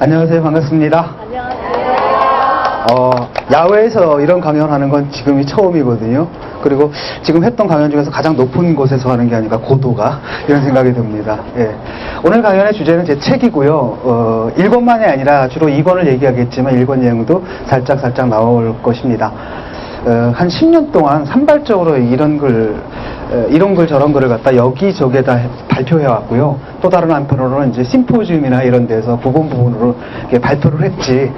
안녕하세요. 반갑습니다. 안녕하세요. 야외에서 이런 강연하는 건 지금이 처음이거든요. 그리고 지금 했던 강연 중에서 가장 높은 곳에서 하는 게 아닌가, 고도가, 이런 생각이 듭니다. 예. 오늘 강연의 주제는 제 책이고요. 1권만이 아니라 주로 2권을 얘기하겠지만 1권 내용도 살짝 나올 것입니다. 한 10년 동안 산발적으로 이런 글 저런 글을 갖다 여기저기에다 발표해 왔고요. 또 다른 한편으로는 이제 심포지움이나 이런 데서 부분으로 이렇게 발표를 했지.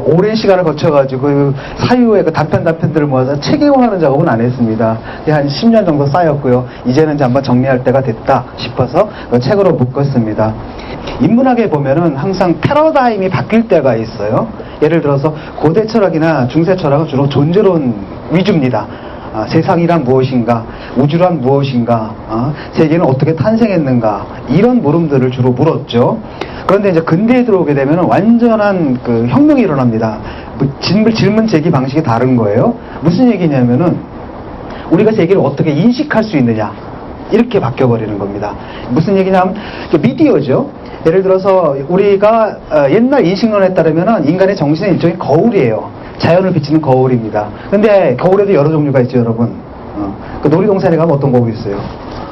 오랜 시간을 거쳐가지고 사유의 그 단편들을 모아서 체계화하는 작업은 안 했습니다. 한 10년 정도 쌓였고요. 이제는 이제 한번 정리할 때가 됐다 싶어서 책으로 묶었습니다. 인문학에 보면은 항상 패러다임이 바뀔 때가 있어요. 예를 들어서 고대 철학이나 중세 철학은 주로 존재론 위주입니다. 세상이란 무엇인가, 우주란 무엇인가, 세계는 어떻게 탄생했는가, 이런 물음들을 주로 물었죠. 그런데 이제 근대에 들어오게 되면 완전한 그 혁명이 일어납니다. 질문 제기 방식이 다른 거예요. 무슨 얘기냐면은 우리가 세계를 어떻게 인식할 수 있느냐, 이렇게 바뀌어버리는 겁니다. 무슨 얘기냐면 미디어죠. 예를 들어서 우리가 옛날 인식론에 따르면 인간의 정신은 일종의 거울이에요. 자연을 비치는 거울입니다. 근데 거울에도 여러 종류가 있죠, 여러분. 그 놀이동산에 가면 어떤 거울 있어요?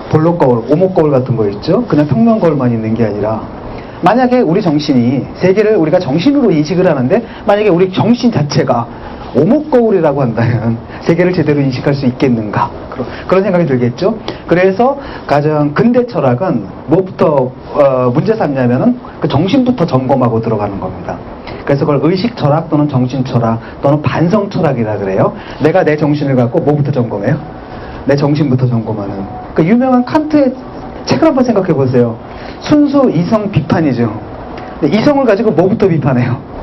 볼록거울, 오목거울 같은 거 있죠? 그냥 평면 거울만 있는 게 아니라, 만약에 우리 정신이, 세계를 우리가 정신으로 인식을 하는데 만약에 우리 정신 자체가 오목거울이라고 한다면 세계를 제대로 인식할 수 있겠는가, 그런 생각이 들겠죠. 그래서 가장 근대 철학은 뭐부터 문제 삼냐면은 그 정신부터 점검하고 들어가는 겁니다. 그래서 그걸 의식 철학 또는 정신 철학 또는 반성 철학이라 그래요. 내가 내 정신을 갖고 뭐부터 점검해요? 내 정신부터 점검하는. 그 유명한 칸트의 책을 한번 생각해 보세요. 순수 이성 비판이죠. 근데 이성을 가지고 뭐부터 비판해요?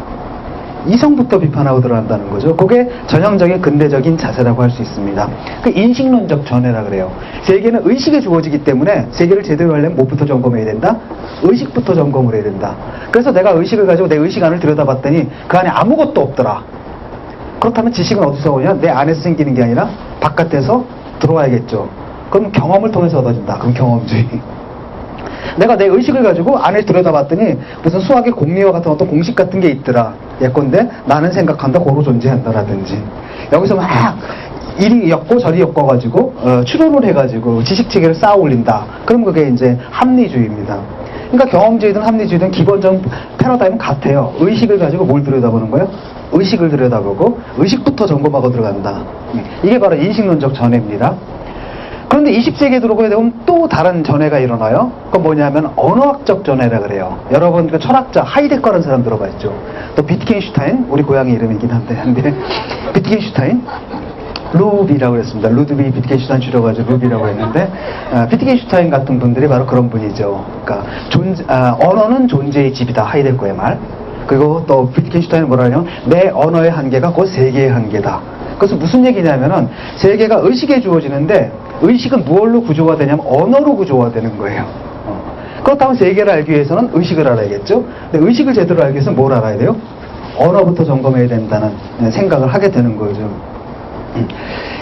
이성부터 비판하고 들어간다는 거죠. 그게 전형적인 근대적인 자세라고 할 수 있습니다. 그 인식론적 전해라 그래요. 세계는 의식에 주어지기 때문에 세계를 제대로 하려면 뭐부터 점검해야 된다? 의식부터 점검을 해야 된다. 그래서 내가 의식을 가지고 내 의식 안을 들여다봤더니 그 안에 아무것도 없더라. 그렇다면 지식은 어디서 오냐? 내 안에서 생기는 게 아니라 바깥에서 들어와야겠죠. 그럼 경험을 통해서 얻어진다. 그럼 경험주의. 내가 내 의식을 가지고 안에 들여다봤더니 무슨 수학의 공리와 같은 어떤 공식 같은 게 있더라. 예컨대 나는 생각한다, 고로 존재한다라든지. 여기서 막 이리 엮고 저리 엮어가지고 추론을 해가지고 지식체계를 쌓아 올린다. 그럼 그게 이제 합리주의입니다. 그러니까 경험주의든 합리주의든 기본적 패러다임은 같아요. 의식을 가지고 뭘 들여다보는 거예요? 의식을 들여다보고 의식부터 점검하고 들어간다. 이게 바로 인식론적 전해입니다. 그런데 20세기에 들어오게 되면 또 다른 전해가 일어나요. 그건 뭐냐면 언어학적 전해라 그래요. 여러분 그 철학자 하이데거라는 사람 들어봤죠. 또 비트겐슈타인, 우리 고향의 이름이긴 한데 비트겐슈타인, 루비라고 했습니다. 루드비 비트겐슈타인 줄여가지고 루비라고 했는데, 비트겐슈타인 같은 분들이 바로 그런 분이죠. 그러니까 언어는 존재의 집이다, 하이데거의 말. 그리고 또 비트겐슈타인은 뭐라 하냐면 내 언어의 한계가 곧 세계의 한계다. 그래서 무슨 얘기냐면은 세계가 의식에 주어지는데 의식은 무엇로 구조가 되냐면 언어로 구조가 되는 거예요. 그렇다면 세계를 알기 위해서는 의식을 알아야겠죠. 근데 의식을 제대로 알기 위해서는 뭘 알아야 돼요? 언어부터 점검해야 된다는 생각을 하게 되는 거죠.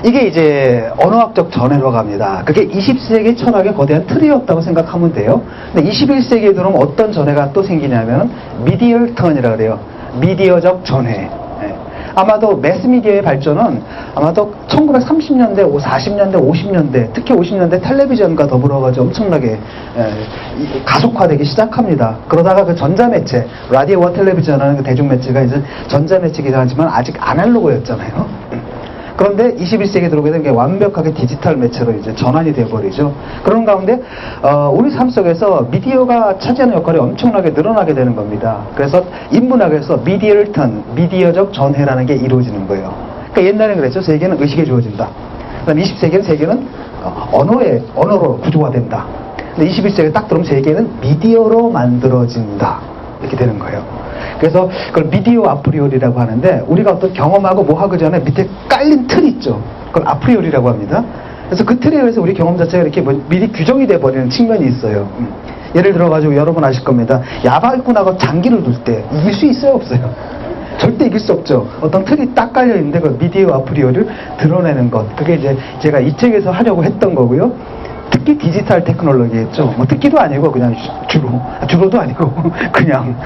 이게 이제 언어학적 전해로 갑니다. 그게 20세기 철학의 거대한 틀이었다고 생각하면 돼요. 근데 21세기에 들어오면 어떤 전해가 또 생기냐면 미디얼 턴이라 그래요. 미디어적 전해. 아마도 매스미디어의 발전은 아마도 1930년대, 40년대, 50년대, 특히 50년대 텔레비전과 더불어가지고 엄청나게 가속화되기 시작합니다. 그러다가 그 전자매체, 라디오와 텔레비전이라는 그 대중매체가 이제 전자매체이긴 하지만 아직 아날로그였잖아요. 그런데 21세기에 들어오게 된 게 완벽하게 디지털 매체로 이제 전환이 되어버리죠. 그런 가운데 우리 삶 속에서 미디어가 차지하는 역할이 엄청나게 늘어나게 되는 겁니다. 그래서 인문학에서 미디얼 턴, 미디어적 전해라는 게 이루어지는 거예요. 그러니까 옛날에는 그랬죠. 세계는 의식에 주어진다. 그다음 20세기는 세계는 언어로 구조화된다. 근데 21세기에 딱 들어오면 세계는 미디어로 만들어진다. 이렇게 되는 거예요. 그래서 그걸 미디어 아프리오리라고 하는데, 우리가 어떤 경험하고 뭐 하기 전에 밑에 깔린 틀 있죠. 그걸 아프리오리라고 합니다. 그래서 그 틀에 의해서 우리 경험 자체가 이렇게 미리 규정이 돼버리는 측면이 있어요. 예를 들어가지고 여러분 아실 겁니다. 야발꾼하고 장기를 둘 때 이길 수 있어요, 없어요? 절대 이길 수 없죠. 어떤 틀이 딱 깔려 있는데 그 미디어 아프리오리를 드러내는 것. 그게 이제 제가 이 책에서 하려고 했던 거고요. 특히 디지털 테크놀로지였죠. 뭐 특기도 아니고 그냥 주로도 아니고 그냥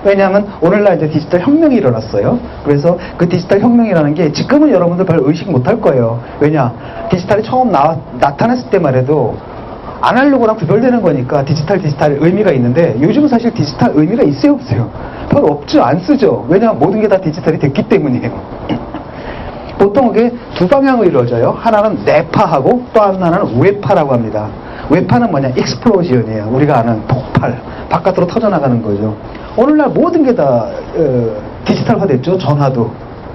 왜냐하면 오늘날 이제 디지털 혁명이 일어났어요. 그래서 그 디지털 혁명이라는 게 지금은 여러분들 별 의식 못 할 거예요. 왜냐? 디지털이 처음 나타났을 때만 해도 아날로그랑 구별되는 거니까 디지털 의미가 있는데 요즘은 사실 디지털 의미가 있어요, 없어요? 별 없죠, 안 쓰죠. 왜냐하면 모든 게 다 디지털이 됐기 때문이에요. 보통 그게 두 방향으로 이루어져요. 하나는 내파하고 또 하나는 외파라고 합니다. 외파는 뭐냐? 익스플로전이에요. 우리가 아는 폭발, 바깥으로 터져나가는 거죠. 오늘날 모든 게 다 디지털화 됐죠. 전화도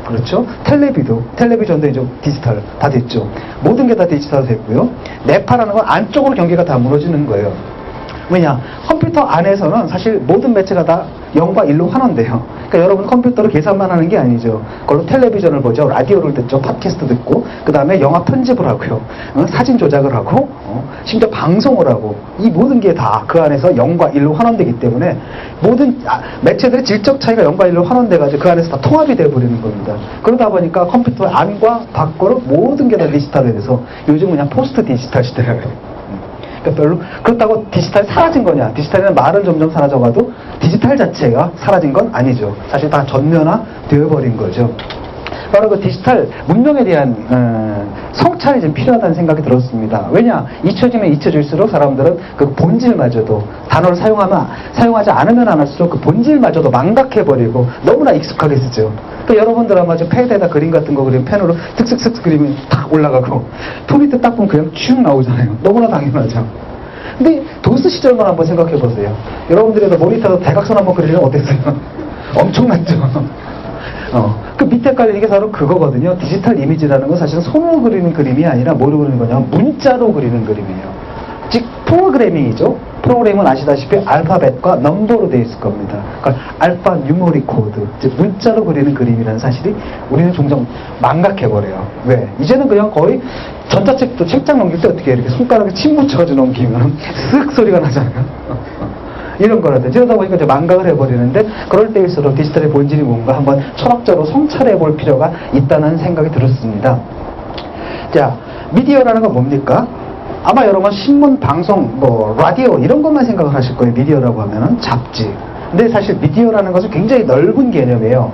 그렇죠. 텔레비전도 이제 디지털 다 됐죠. 모든 게 다 디지털 됐고요. 내파라는 건 안쪽으로 경계가 다 무너지는 거예요. 왜냐? 컴퓨터 안에서는 사실 모든 매체가 다 0과 1로 환원돼요. 그러니까 여러분 컴퓨터로 계산만 하는 게 아니죠. 그걸로 텔레비전을 보죠. 라디오를 듣죠. 팟캐스트 듣고 그 다음에 영화 편집을 하고요. 사진 조작을 하고 심지어 방송을 하고 이 모든 게 다 그 안에서 0과 1로 환원되기 때문에 모든 매체들의 질적 차이가 0과 1로 환원돼가지고 그 안에서 다 통합이 돼버리는 겁니다. 그러다 보니까 컴퓨터 안과 밖으로 모든 게 다 디지털이 돼서 요즘 그냥 포스트 디지털 시대예요. 그러니까 별로 그렇다고 디지털이 사라진 거냐? 디지털이라는 말은 점점 사라져가도 디지털 자체가 사라진 건 아니죠. 사실 다 전면화 되어버린 거죠. 바로 그 디지털 문명에 대한 성찰이 좀 필요하다는 생각이 들었습니다. 왜냐? 잊혀지면 잊혀질수록 사람들은 그 본질마저도 단어를 사용하지 않으면 안 할수록 그 본질마저도 망각해버리고 너무나 익숙하게 쓰죠. 그 여러분들 아마 저 패드에다 그림 같은 거 그리면 펜으로 슥슥슥 그리면 탁 올라가고 톱 밑에 딱 보면 그냥 쭉 나오잖아요. 너무나 당연하죠. 근데 도스 시절만 한번 생각해 보세요. 여러분들이 모니터로 대각선 한번 그리면 어땠어요? 엄청났죠. 그 밑에 깔린 게 바로 그거거든요. 디지털 이미지라는 건 사실은 손으로 그리는 그림이 아니라 뭐로 그리는 거냐면 문자로 그리는 그림이에요. 즉 프로그래밍이죠. 프로그램은 아시다시피 알파벳과 넘버로 되어 있을 겁니다. 그러니까 알파 뉴머릭 코드, 즉 문자로 그리는 그림이라는 사실이 우리는 종종 망각해버려요. 왜? 이제는 그냥 거의 전자책도 책장 넘길 때 어떻게 이렇게 손가락에 침 묻혀가지고 넘기면 쓱 소리가 나잖아요. 이런 거라든지 이러다 보니까 이제 망각을 해버리는데 그럴 때일수록 디지털의 본질이 뭔가 한번 철학적으로 성찰해 볼 필요가 있다는 생각이 들었습니다. 자, 미디어라는 건 뭡니까? 아마 여러분 신문, 방송, 라디오 이런 것만 생각을 하실 거예요. 미디어라고 하면은 잡지. 근데 사실 미디어라는 것은 굉장히 넓은 개념이에요.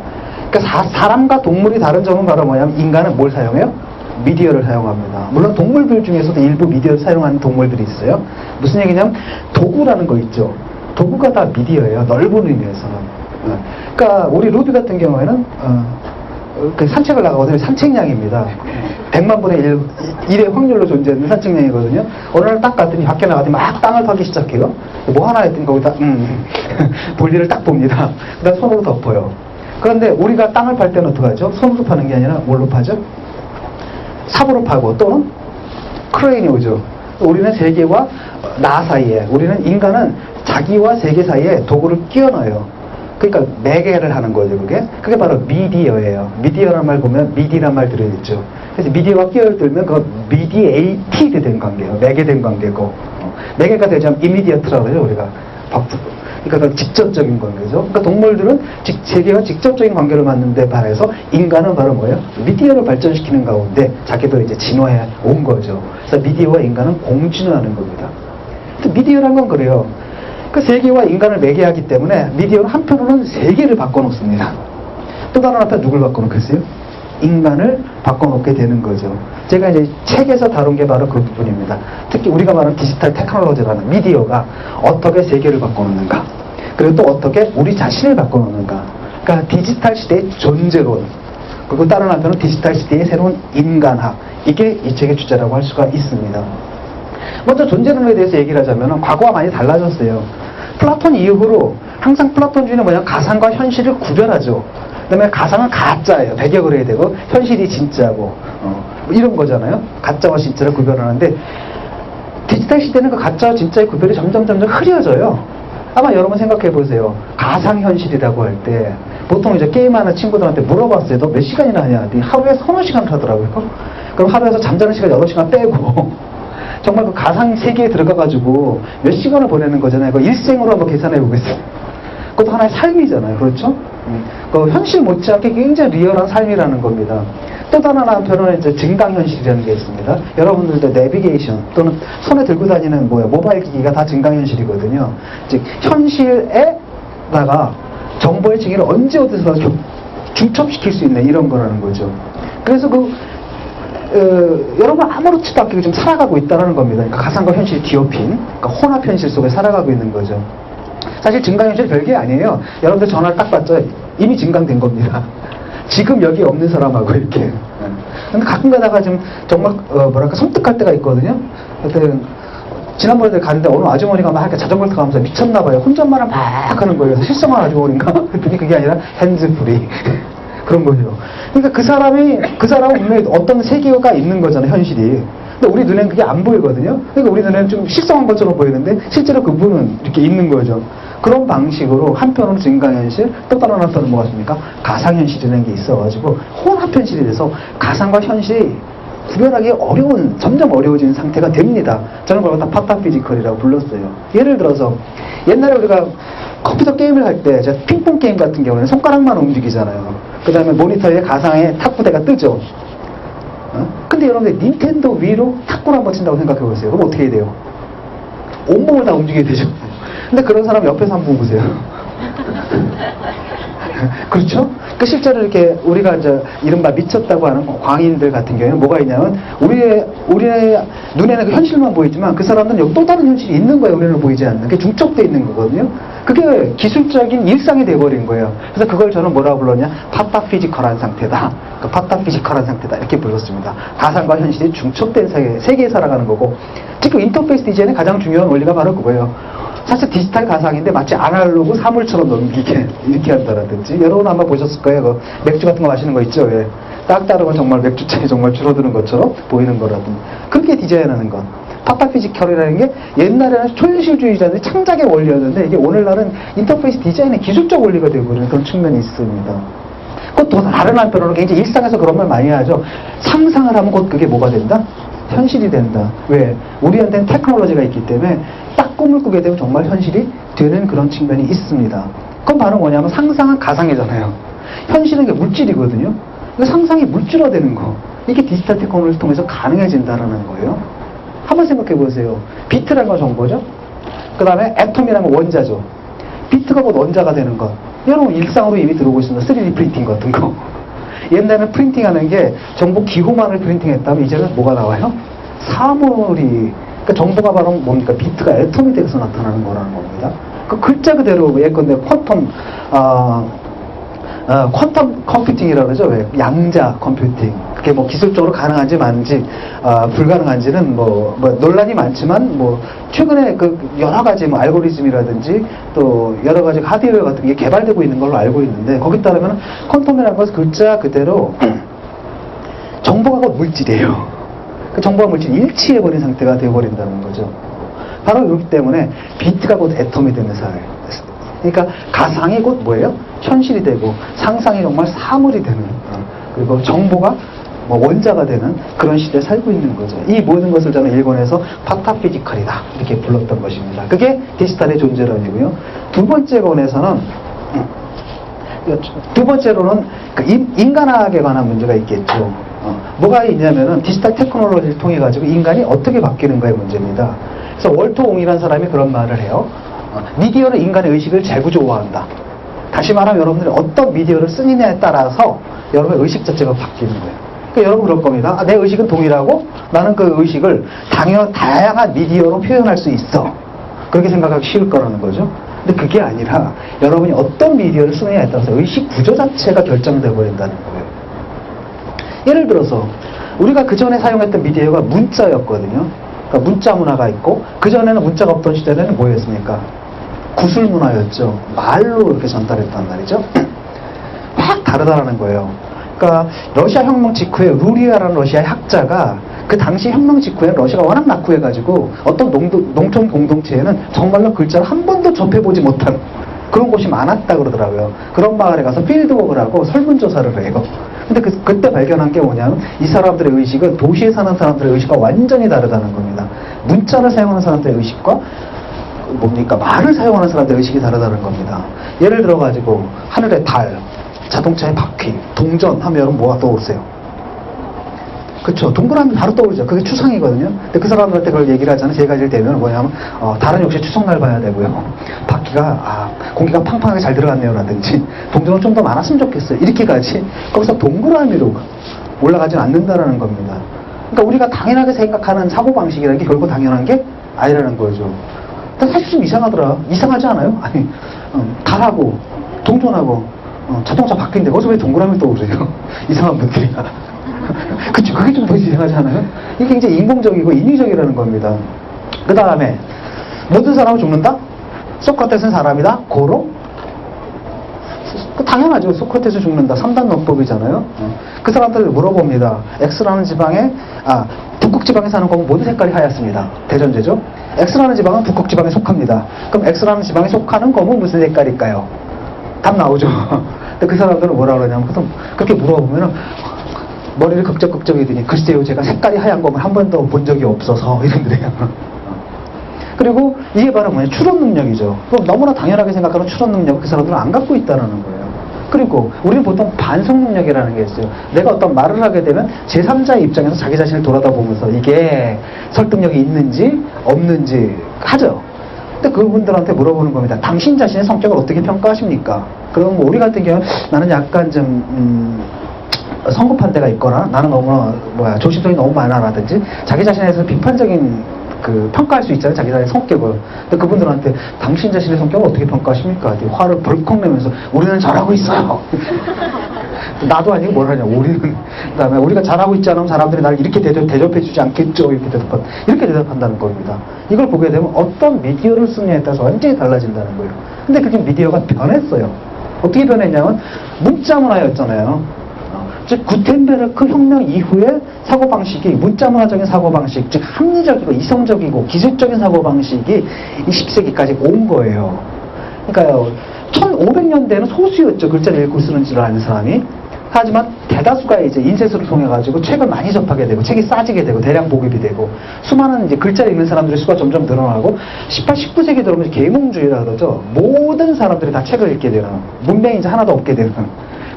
그러니까 사람과 동물이 다른 점은 바로 뭐냐면 인간은 뭘 사용해요? 미디어를 사용합니다. 물론 동물들 중에서도 일부 미디어를 사용하는 동물들이 있어요. 무슨 얘기냐면 도구라는 거 있죠. 도구가 다 미디어예요. 넓은 의미에서는. 그러니까 우리 루비 같은 경우에는 그 산책을 나가거든요. 산책량입니다. 100만 분의 1의 확률로 존재하는 산책량이거든요. 어느 날 딱 갔더니 밖에 나갔더니 막 땅을 파기 시작해요. 뭐 하나 했더니 거기다 볼일을 딱 봅니다. 그다음 손으로 덮어요. 그런데 우리가 땅을 팔 때는 어떡하죠? 손으로 파는 게 아니라 뭘로 파죠? 삽으로 파고 또는 크레인이 오죠. 우리는 세계와 나 사이에, 우리는 인간은 자기와 세계 사이에 도구를 끼워 넣어요. 그러니까 매개를 하는 거죠. 그게 바로 미디어예요. 미디어란 말 보면 미디란 말 들어있죠. 그래서 미디어가 끼어들면 그거 미디에이티드 된 관계예요. 매개된 관계고. 매개가 되자면 이미디어트라고 해요. 우리가 그러니까 직접적인 관계죠. 그러니까 동물들은 세계와 직접적인 관계를 만드는 데 반해서 인간은 바로 뭐예요? 미디어를 발전시키는 가운데 자기도 이제 진화해 온 거죠. 그래서 미디어와 인간은 공진화하는 겁니다. 미디어란 건 그래요. 그 세계와 인간을 매개하기 때문에 미디어는 한편으로는 세계를 바꿔놓습니다. 또 다른 한편 누굴 바꿔놓겠어요? 인간을 바꿔놓게 되는 거죠. 제가 이제 책에서 다룬 게 바로 그 부분입니다. 특히 우리가 말하는 디지털 테크놀로지라는 미디어가 어떻게 세계를 바꿔놓는가, 그리고 또 어떻게 우리 자신을 바꿔놓는가. 그러니까 디지털 시대의 존재론, 그리고 다른 한편은 디지털 시대의 새로운 인간학, 이게 이 책의 주제라고 할 수가 있습니다. 먼저 존재론에 대해서 얘기를 하자면 과거와 많이 달라졌어요. 플라톤 이후로 항상 플라톤주의는 뭐냐, 가상과 현실을 구별하죠. 그 다음에 가상은 가짜예요. 배격을 해야 되고 현실이 진짜고 이런 거잖아요. 가짜와 진짜를 구별하는데 디지털 시대는 그 가짜와 진짜의 구별이 점점 흐려져요. 아마 여러분 생각해 보세요. 가상현실이라고 할 때 보통 이제 게임하는 친구들한테 물어봤어요. 너 몇 시간이나 하냐? 하루에 서너 시간 하더라고요. 그럼 하루에서 잠자는 시간 8시간 빼고 정말 그 가상 세계에 들어가가지고 몇 시간을 보내는 거잖아요. 그 일생으로 한번 계산해 보겠어요. 그것도 하나의 삶이잖아요. 그렇죠? 그 현실 못지않게 굉장히 리얼한 삶이라는 겁니다. 또 다른 한편은 이제 증강현실이라는 게 있습니다. 여러분들도 내비게이션 또는 손에 들고 다니는 모바일 기기가 다 증강현실이거든요. 즉 현실에다가 정보의 징의를 언제 어디서 중첩시킬 수 있는 이런 거라는 거죠. 그래서 여러분 아무렇지도 않게 좀 살아가고 있다는 겁니다. 그러니까 가상과 현실이 뒤엎인, 그러니까 혼합 현실 속에 살아가고 있는 거죠. 사실 증강현실 별게 아니에요. 여러분들 전화를 딱 받죠. 이미 증강된 겁니다. 지금 여기 없는 사람하고 이렇게. 근데 가끔 가다가 좀 정말 뭐랄까 섬뜩할 때가 있거든요. 하여튼 지난번에 갔는데 어느 아주머니가 막 이렇게 자전거를 타면서 미쳤나봐요. 혼잣말을 막 하는 거예요. 그래서 실성한 아주머니인가? 그랬더니 그게 아니라 핸즈프리. 그런 거죠. 그러니까 그 사람은 분명히 어떤 세계가 있는 거잖아요, 현실이. 근데 우리 눈에는 그게 안 보이거든요. 그러니까 우리 눈에는 좀 실성한 것처럼 보이는데 실제로 그분은 이렇게 있는 거죠. 그런 방식으로 한편으로 증강현실, 또 다른 한편은 뭐가 있습니까? 가상현실이라는 게 있어가지고 혼합현실이 돼서 가상과 현실이 구별하기 점점 어려워지는 상태가 됩니다. 저는 그걸 다 파타피지컬이라고 불렀어요. 예를 들어서 옛날에 우리가 컴퓨터 게임을 할 때 핑퐁 게임 같은 경우는 손가락만 움직이잖아요. 그 다음에 모니터에 가상의 탁구대가 뜨죠. 근데 여러분들 닌텐도 위로 탁구를 한번 친다고 생각해 보세요. 그럼 어떻게 해야 돼요? 온몸을 다 움직여야 되죠. 근데 그런 사람 옆에서 한번 보세요. 그렇죠? 그 실제로 이렇게 우리가 이제 이른바 미쳤다고 하는 광인들 같은 경우에는 뭐가 있냐면 우리의 눈에는 그 현실만 보이지만 그 사람들은 여기 또 다른 현실이 있는 거예요. 우리는 보이지 않는. 그게 중첩돼 있는 거거든요. 그게 기술적인 일상이 돼버린 거예요. 그래서 그걸 저는 뭐라고 불렀냐? 파타피지컬한 상태다. 그 파타피지컬한 상태다. 이렇게 불렀습니다. 가상과 현실이 중첩된 세계에 살아가는 거고, 지금 인터페이스 디자인의 가장 중요한 원리가 바로 그거예요. 사실 디지털 가상인데 마치 아날로그 사물처럼 넘기게 이렇게 한다라든지, 여러분 한번 보셨을 거예요. 그 맥주 같은 거 마시는 거 있죠. 왜? 딱 따르면 정말 맥주잔이 정말 줄어드는 것처럼 보이는 거라든지, 그렇게 디자인하는 것. 파타피지컬이라는 게 옛날에는 초현실주의자들이 창작의 원리였는데 이게 오늘날은 인터페이스 디자인의 기술적 원리가 되어버리는 그런 측면이 있습니다. 그 또 다른 한편으로는 굉장히 일상에서 그런 말 많이 하죠. 상상을 하면 곧 그게 뭐가 된다? 현실이 된다. 왜? 우리한테는 테크놀로지가 있기 때문에 딱 꿈을 꾸게 되면 정말 현실이 되는 그런 측면이 있습니다. 그건 바로 뭐냐면 상상은 가상이잖아요. 현실은 게 물질이거든요. 그러니까 상상이 물질화되는 거. 이게 디지털 테크놀로지를 통해서 가능해진다는 거예요. 한번 생각해 보세요. 비트라는 건 정보죠. 그 다음에 애톰이라는 건 원자죠. 비트가 곧 원자가 되는 것. 여러분 일상으로 이미 들어오고 있습니다. 3D 프린팅 같은 거. 옛날에는 프린팅하는 게 정보 기호만을 프린팅했다면 이제는 뭐가 나와요? 사물이. 그러니까 정보가 바로 뭡니까? 비트가 애톰이 돼서 나타나는 거라는 겁니다. 그 글자 그대로 예컨대 퀀텀 컴퓨팅이라고 그러죠. 왜? 양자 컴퓨팅. 그게 뭐 기술적으로 가능한지 만지 불가능한지는 뭐 논란이 많지만 최근에 그 여러 가지 알고리즘이라든지 또 여러 가지 하드웨어 같은 게 개발되고 있는 걸로 알고 있는데, 거기 따르면 퀀텀이라는 것은 글자 그대로 정보가 곧 물질이에요. 그 정보와 물질이 일치해버린 상태가 되어버린다는 거죠. 바로 그렇기 때문에 비트가 곧 애톰이 되는 사회. 그러니까 가상이 곧 뭐예요? 현실이 되고 상상이 정말 사물이 되는, 그리고 정보가 원자가 되는 그런 시대에 살고 있는 거죠. 이 모든 것을 저는 일본에서 파타피지컬이다 이렇게 불렀던 것입니다. 그게 디지털의 존재론이고요. 두 번째로는 인간학에 관한 문제가 있겠죠. 뭐가 있냐면은 디지털 테크놀로지를 통해 가지고 인간이 어떻게 바뀌는가의 문제입니다. 그래서 월터 옹이라는 사람이 그런 말을 해요. 미디어는 인간의 의식을 재구조화한다. 다시 말하면 여러분들이 어떤 미디어를 쓰느냐에 따라서 여러분의 의식 자체가 바뀌는 거예요. 그러니까 여러분 그럴 겁니다. 내 의식은 동일하고 나는 그 의식을 다양한 미디어로 표현할 수 있어. 그렇게 생각하기 쉬울 거라는 거죠. 근데 그게 아니라 여러분이 어떤 미디어를 쓰느냐에 따라서 의식 구조 자체가 결정되어 버린다는 거예요. 예를 들어서 우리가 그 전에 사용했던 미디어가 문자였거든요. 그러니까 문자 문화가 있고, 그 전에는 문자가 없던 시대는 뭐였습니까? 구술 문화였죠. 말로 이렇게 전달했단 말이죠. 확 다르다라는 거예요. 그러니까 러시아 혁명 직후에 루리아라는 러시아 학자가 그 당시 혁명 직후에 러시아가 워낙 낙후해가지고 어떤 농촌 공동체에는 정말로 글자를 한 번도 접해보지 못한 그런 곳이 많았다 그러더라고요. 그런 마을에 가서 필드워크를 하고 설문조사를 해요. 근데 그때 발견한 게 뭐냐면 이 사람들의 의식은 도시에 사는 사람들의 의식과 완전히 다르다는 겁니다. 문자를 사용하는 사람들의 의식과 말을 사용하는 사람들의 의식이 다르다는 겁니다. 예를 들어가지고 하늘의 달, 자동차의 바퀴, 동전 하면 여러분 뭐가 떠오르세요? 그쵸. 동그라미 바로 떠오르죠. 그게 추상이거든요. 근데 그 사람들한테 그걸 얘기를 하잖아요. 세 가지를 대면 뭐냐면, 달은 역시 추석날 봐야 되고요. 바퀴가, 공기가 팡팡하게 잘 들어갔네요. 라든지, 동전은 좀 더 많았으면 좋겠어요. 이렇게까지. 거기서 동그라미로 올라가진 않는다라는 겁니다. 그러니까 우리가 당연하게 생각하는 사고방식이라는 게 결국 당연한 게 아니라는 거죠. 근데 사실 좀 이상하더라. 이상하지 않아요? 아니, 달하고, 동전하고, 자동차 바뀐데, 거기서 왜 동그라미 떠오르세요? 이상한 분들이. 그쵸. 그게 좀 더 이상하지 않아요? 이게 굉장히 인공적이고 인위적이라는 겁니다. 그 다음에, 모든 사람은 죽는다? 소크라테스는 사람이다? 고로? 당연하죠. 소크라테스 죽는다. 3단 논법이잖아요. 그 사람들을 물어봅니다. X라는 지방에, 북극 지방에 사는 곰은 모두 색깔이 하얗습니다. 대전제죠. X라는 지방은 북극 지방에 속합니다. 그럼 X라는 지방에 속하는 곰은 무슨 색깔일까요? 답 나오죠. 근데 그 사람들은 뭐라 그러냐면, 그렇게 물어보면은, 머리를 극적극적 해더니, 글쎄요, 제가 색깔이 하얀 곰을 한 번도 본 적이 없어서, 이런데요. 그리고 이게 바로 뭐냐, 추론 능력이죠. 그럼 너무나 당연하게 생각하는 추론 능력을 그 사람들은 안 갖고 있다는 거예요. 그리고 우리는 보통 반성 능력이라는 게 있어요. 내가 어떤 말을 하게 되면 제3자의 입장에서 자기 자신을 돌아다보면서 이게 설득력이 있는지 없는지 하죠. 근데 그분들한테 물어보는 겁니다. 당신 자신의 성격을 어떻게 평가하십니까? 그럼 우리 같은 경우는 나는 약간 좀 성급한 데가 있거나 나는 너무 조심성이 너무 많아라든지 자기 자신에 대해서 비판적인 평가할 수 있잖아요. 자기 자신의 성격을. 근데 그분들한테 당신 자신의 성격을 어떻게 평가하십니까? 화를 벌컥 내면서 우리는 잘하고 있어요. 나도 아니고 뭘 하냐. 우리는. 그 다음에 우리가 잘하고 있지 않으면 사람들이 나를 이렇게 대접해주지 않겠죠. 이렇게 대답한다는 겁니다. 이걸 보게 되면 어떤 미디어를 쓰느냐에 따라서 완전히 달라진다는 거예요. 근데 그게 미디어가 변했어요. 어떻게 변했냐면 문자 문화였잖아요. 즉 구텐베르크 혁명 이후에 사고방식이 문자문화적인 사고방식, 즉 합리적이고 이성적이고 기술적인 사고방식이 20세기까지 온 거예요. 그러니까요, 1500년대에는 소수였죠. 글자를 읽고 쓰는 줄 아는 사람이. 하지만 대다수가 이제 인쇄소를 통해가지고 책을 많이 접하게 되고 책이 싸지게 되고 대량 보급이 되고 수많은 이제 글자를 읽는 사람들의 수가 점점 늘어나고 18, 19세기 들어오면 계몽주의라 그러죠. 모든 사람들이 다 책을 읽게 되는, 문명이 이제 하나도 없게 되는.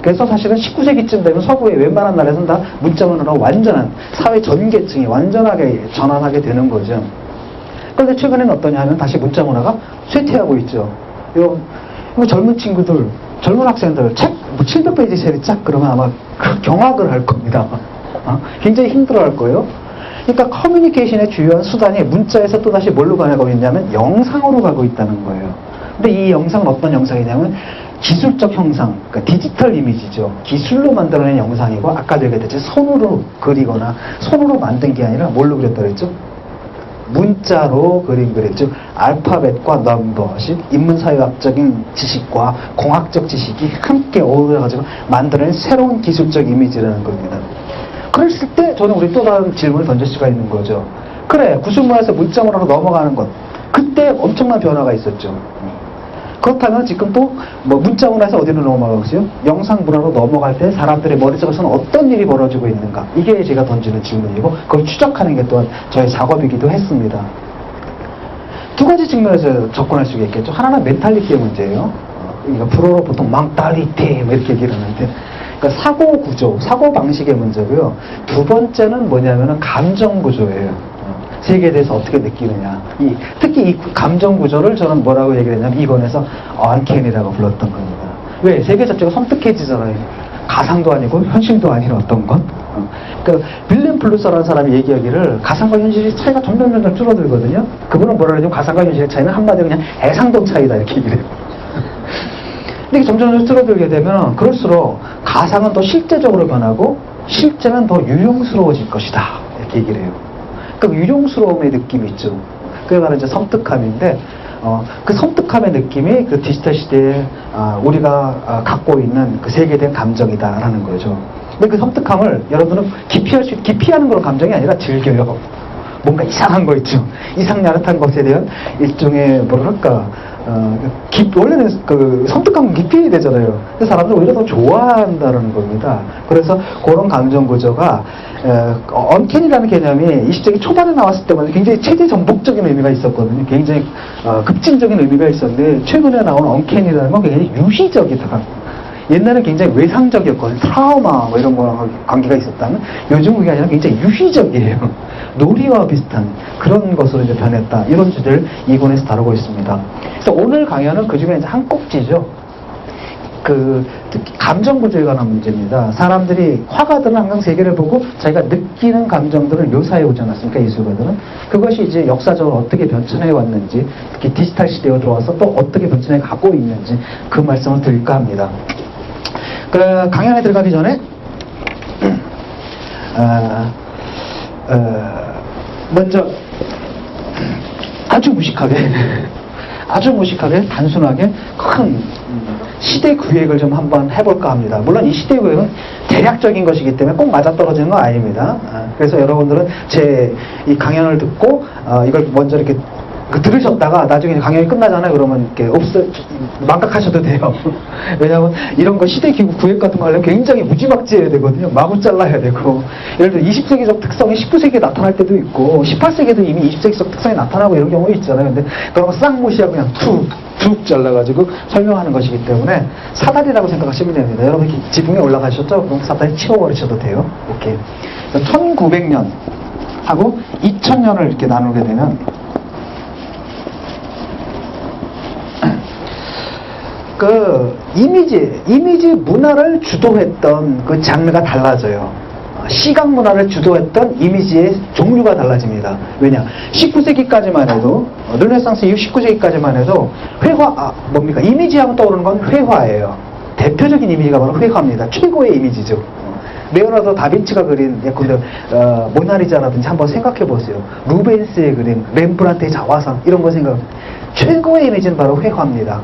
그래서 사실은 19세기쯤 되면 서구의 웬만한 나라에서는 다 문자문화로 완전한 사회 전 계층이 완전하게 전환하게 되는 거죠. 그런데 최근에는 어떠냐 하면 다시 문자문화가 쇠퇴하고 있죠. 이 젊은 친구들, 젊은 학생들 책 700페이지 세리 쫙 그러면 아마 경악을 할 겁니다. 굉장히 힘들어할 거예요. 그러니까 커뮤니케이션의 주요한 수단이 문자에서 또다시 뭘로 가고 있냐면 영상으로 가고 있다는 거예요. 근데 이 영상은 어떤 영상이냐면 기술적 형상, 그러니까 디지털 이미지죠. 기술로 만들어낸 영상이고 아까도 얘기했듯이 손으로 그리거나 손으로 만든 게 아니라 뭘로 그렸다 그랬죠? 문자로 그린 그랬죠. 알파벳과 넘버식, 인문사회학적인 지식과 공학적 지식이 함께 어우러가지고 만들어낸 새로운 기술적 이미지라는 겁니다. 그랬을 때 저는 우리 또 다른 질문을 던질 수가 있는 거죠. 그래, 구술문화에서 문자문화로 넘어가는 것, 그때 엄청난 변화가 있었죠. 그렇다면 지금 또 문자문화에서 어디로 넘어가고 있어요? 영상문화로 넘어갈 때 사람들의 머릿속에서는 어떤 일이 벌어지고 있는가? 이게 제가 던지는 질문이고 그걸 추적하는 게 또한 저의 작업이기도 했습니다. 두 가지 측면에서 접근할 수 있겠죠. 하나는 멘탈리티의 문제예요. 그러니까 불어로 보통 망탈리티 이렇게 얘기를 하는데 그러니까 사고 구조, 사고 방식의 문제고요. 두 번째는 뭐냐면은 감정 구조예요. 세계에 대해서 어떻게 느끼느냐. 특히 이 감정 구조를 저는 뭐라고 얘기를 했냐면 이권에서 언캔이라고 불렀던 겁니다. 왜? 세계 자체가 섬뜩해지잖아요. 가상도 아니고 현실도 아닌 어떤 것. 그러니까 빌렌 플루서라는 사람이 얘기하기를 가상과 현실의 차이가 점점 줄어들거든요. 그분은 뭐라 그러냐면 가상과 현실의 차이는 한마디로 그냥 해상도 차이다 이렇게 얘기를 해요. 근데 이게 점점 줄어들게 되면 그럴수록 가상은 더 실제적으로 변하고 실제는 더 유용스러워질 것이다 이렇게 얘기를 해요. 그 유용스러움의 느낌이 있죠. 그게 바로 이제 섬뜩함인데, 그 섬뜩함의 느낌이 그 디지털 시대에 우리가 갖고 있는 그 세계에 대한 감정이다라는 거죠. 근데 그 섬뜩함을 여러분은 기피하는 그런 감정이 아니라 즐겨요. 뭔가 이상한 거 있죠. 이상야릇한 것에 대한 일종의 뭐랄까, 원래는 그 섬뜩함은 기피해야 되잖아요. 근데 사람들 오히려 더 좋아한다는 겁니다. 그래서 그런 감정 구조가 언캔이라는 개념이 20세기 초반에 나왔을 때만 굉장히 체제 정복적인 의미가 있었거든요. 굉장히 급진적인 의미가 있었는데 최근에 나온 언캔이라는 건 굉장히 유희적이다. 옛날에 굉장히 외상적이었거든요. 트라우마 뭐 이런 거랑 관계가 있었다면 요즘 그게 아니라 굉장히 유희적이에요. 놀이와 비슷한 그런 것으로 이제 변했다. 이런 주제를 이 권에서 다루고 있습니다. 그래서 오늘 강연은 그 중에 이제 한 꼭지죠. 특히 감정 구조에 관한 문제입니다. 사람들이 화가들은 항상 세계를 보고 자기가 느끼는 감정들을 묘사해 오지 않았습니까? 예술가들은. 그것이 이제 역사적으로 어떻게 변천해 왔는지, 특히 디지털 시대에 들어와서 또 어떻게 변천해 가고 있는지 그 말씀을 드릴까 합니다. 강연에 들어가기 전에 먼저 아주 무식하게 단순하게 큰 시대 구획을 좀 한번 해볼까 합니다. 물론 이 시대 구획은 대략적인 것이기 때문에 꼭 맞아떨어지는 건 아닙니다. 그래서 여러분들은 제 이 강연을 듣고 이걸 먼저 이렇게 들으셨다가 나중에 강연이 끝나잖아요. 그러면 이렇게 망각하셔도 돼요. 왜냐하면 이런 거 시대 기구 구획 같은 거 하려면 굉장히 무지막지해야 되거든요. 마구 잘라야 되고. 예를 들어 20세기적 특성이 19세기에 나타날 때도 있고 18세기에도 이미 20세기적 특성이 나타나고 이런 경우 있잖아요. 근데 그런 거 싹 무시하고 그냥 툭 잘라가지고 설명하는 것이기 때문에 사다리라고 생각하시면 됩니다. 여러분 지붕에 올라가셨죠? 그럼 사다리 치워버리셔도 돼요. 오케이. 1900년 하고 2000년을 이렇게 나누게 되면 이미지 문화를 주도했던 그 장르가 달라져요. 시각 문화를 주도했던 이미지의 종류가 달라집니다. 왜냐? 19세기까지만 해도, 르네상스 이후 19세기까지만 해도 뭡니까? 이미지하면 떠오르는 건 회화예요. 대표적인 이미지가 바로 회화입니다. 최고의 이미지죠. 레오나르도 다빈치가 그린 예컨대 모나리자라든지 한번 생각해 보세요. 루벤스의 그림, 렘브란트의 자화상 이런 거 최고의 이미지는 바로 회화입니다.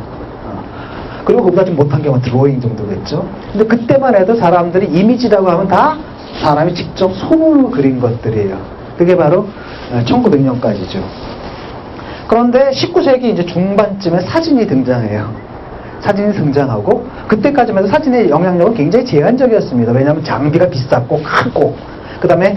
그리고 그보다 좀 못한 경우는 드로잉 정도겠죠. 근데 그때만 해도 사람들이 이미지라고 하면 다 사람이 직접 손으로 그린 것들이에요. 그게 바로 1900년까지죠. 그런데 19세기 이제 중반쯤에 사진이 등장해요. 사진이 등장하고 그때까지만 해도 사진의 영향력은 굉장히 제한적이었습니다. 왜냐하면 장비가 비쌌고 크고 그 다음에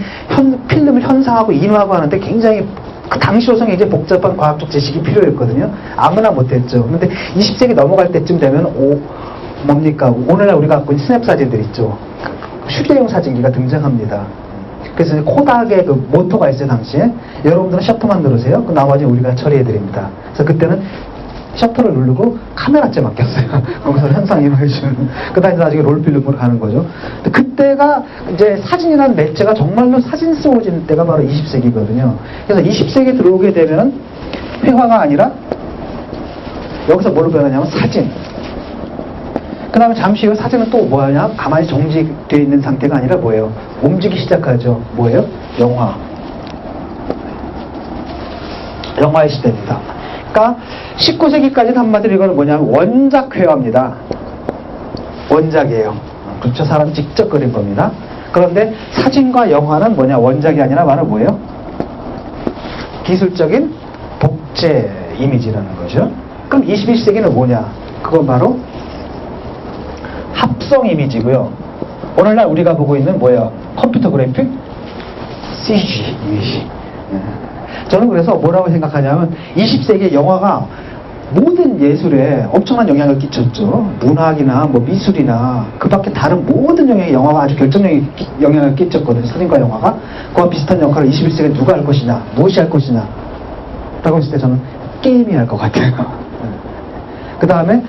필름을 현상하고 인화하고 하는데 굉장히 그 당시로서 굉장히 복잡한 과학적 지식이 필요했거든요. 아무나 못했죠. 근데 20세기 넘어갈 때쯤 되면 뭡니까? 오늘날 우리가 갖고 있는 스냅 사진들 있죠. 휴대용 사진기가 등장합니다. 그래서 코닥의 그 모터가 있어요, 당시에. 여러분들은 셔터만 누르세요. 그 나머지 우리가 처리해드립니다. 그래서 그때는 셔터를 누르고 카메라째 맡겼어요. 거기서 현상 인화해주는. 그 다음에 나중에 롤필름으로 가는 거죠. 그때가 이제 사진이라는 매체가 정말로 사진 쓰고지는 때가 바로 20세기거든요. 그래서 20세기에 들어오게 되면 회화가 아니라 여기서 뭘로 변하냐면 사진. 그 다음에 잠시 후 사진은 또 뭐냐? 가만히 정지되어 있는 상태가 아니라 뭐예요? 움직이기 시작하죠. 뭐예요? 영화의 시대입니다. 그러니까 19세기까지 한마디로 이거는 뭐냐면 원작 회화입니다. 원작이에요. 그렇죠. 사람 직접 그린 겁니다. 그런데 사진과 영화는 뭐냐? 원작이 아니라 바로 뭐예요? 기술적인 복제 이미지라는 거죠. 그럼 21세기는 뭐냐? 그건 바로 합성 이미지고요. 오늘날 우리가 보고 있는 뭐예요? 컴퓨터 그래픽? CG 이미지. 저는 그래서 뭐라고 생각하냐면 20세기 영화가 모든 예술에 엄청난 영향을 끼쳤죠. 문학이나 뭐 미술이나 그 밖에 다른 모든 영역에 영화가 아주 결정적인 영향을 끼쳤거든요. 사진과 영화가. 그와 비슷한 역할을 21세기에 누가 할 것이냐, 무엇이 할 것이냐 라고 했을 때 저는 게임이 할 것 같아요. 그 다음에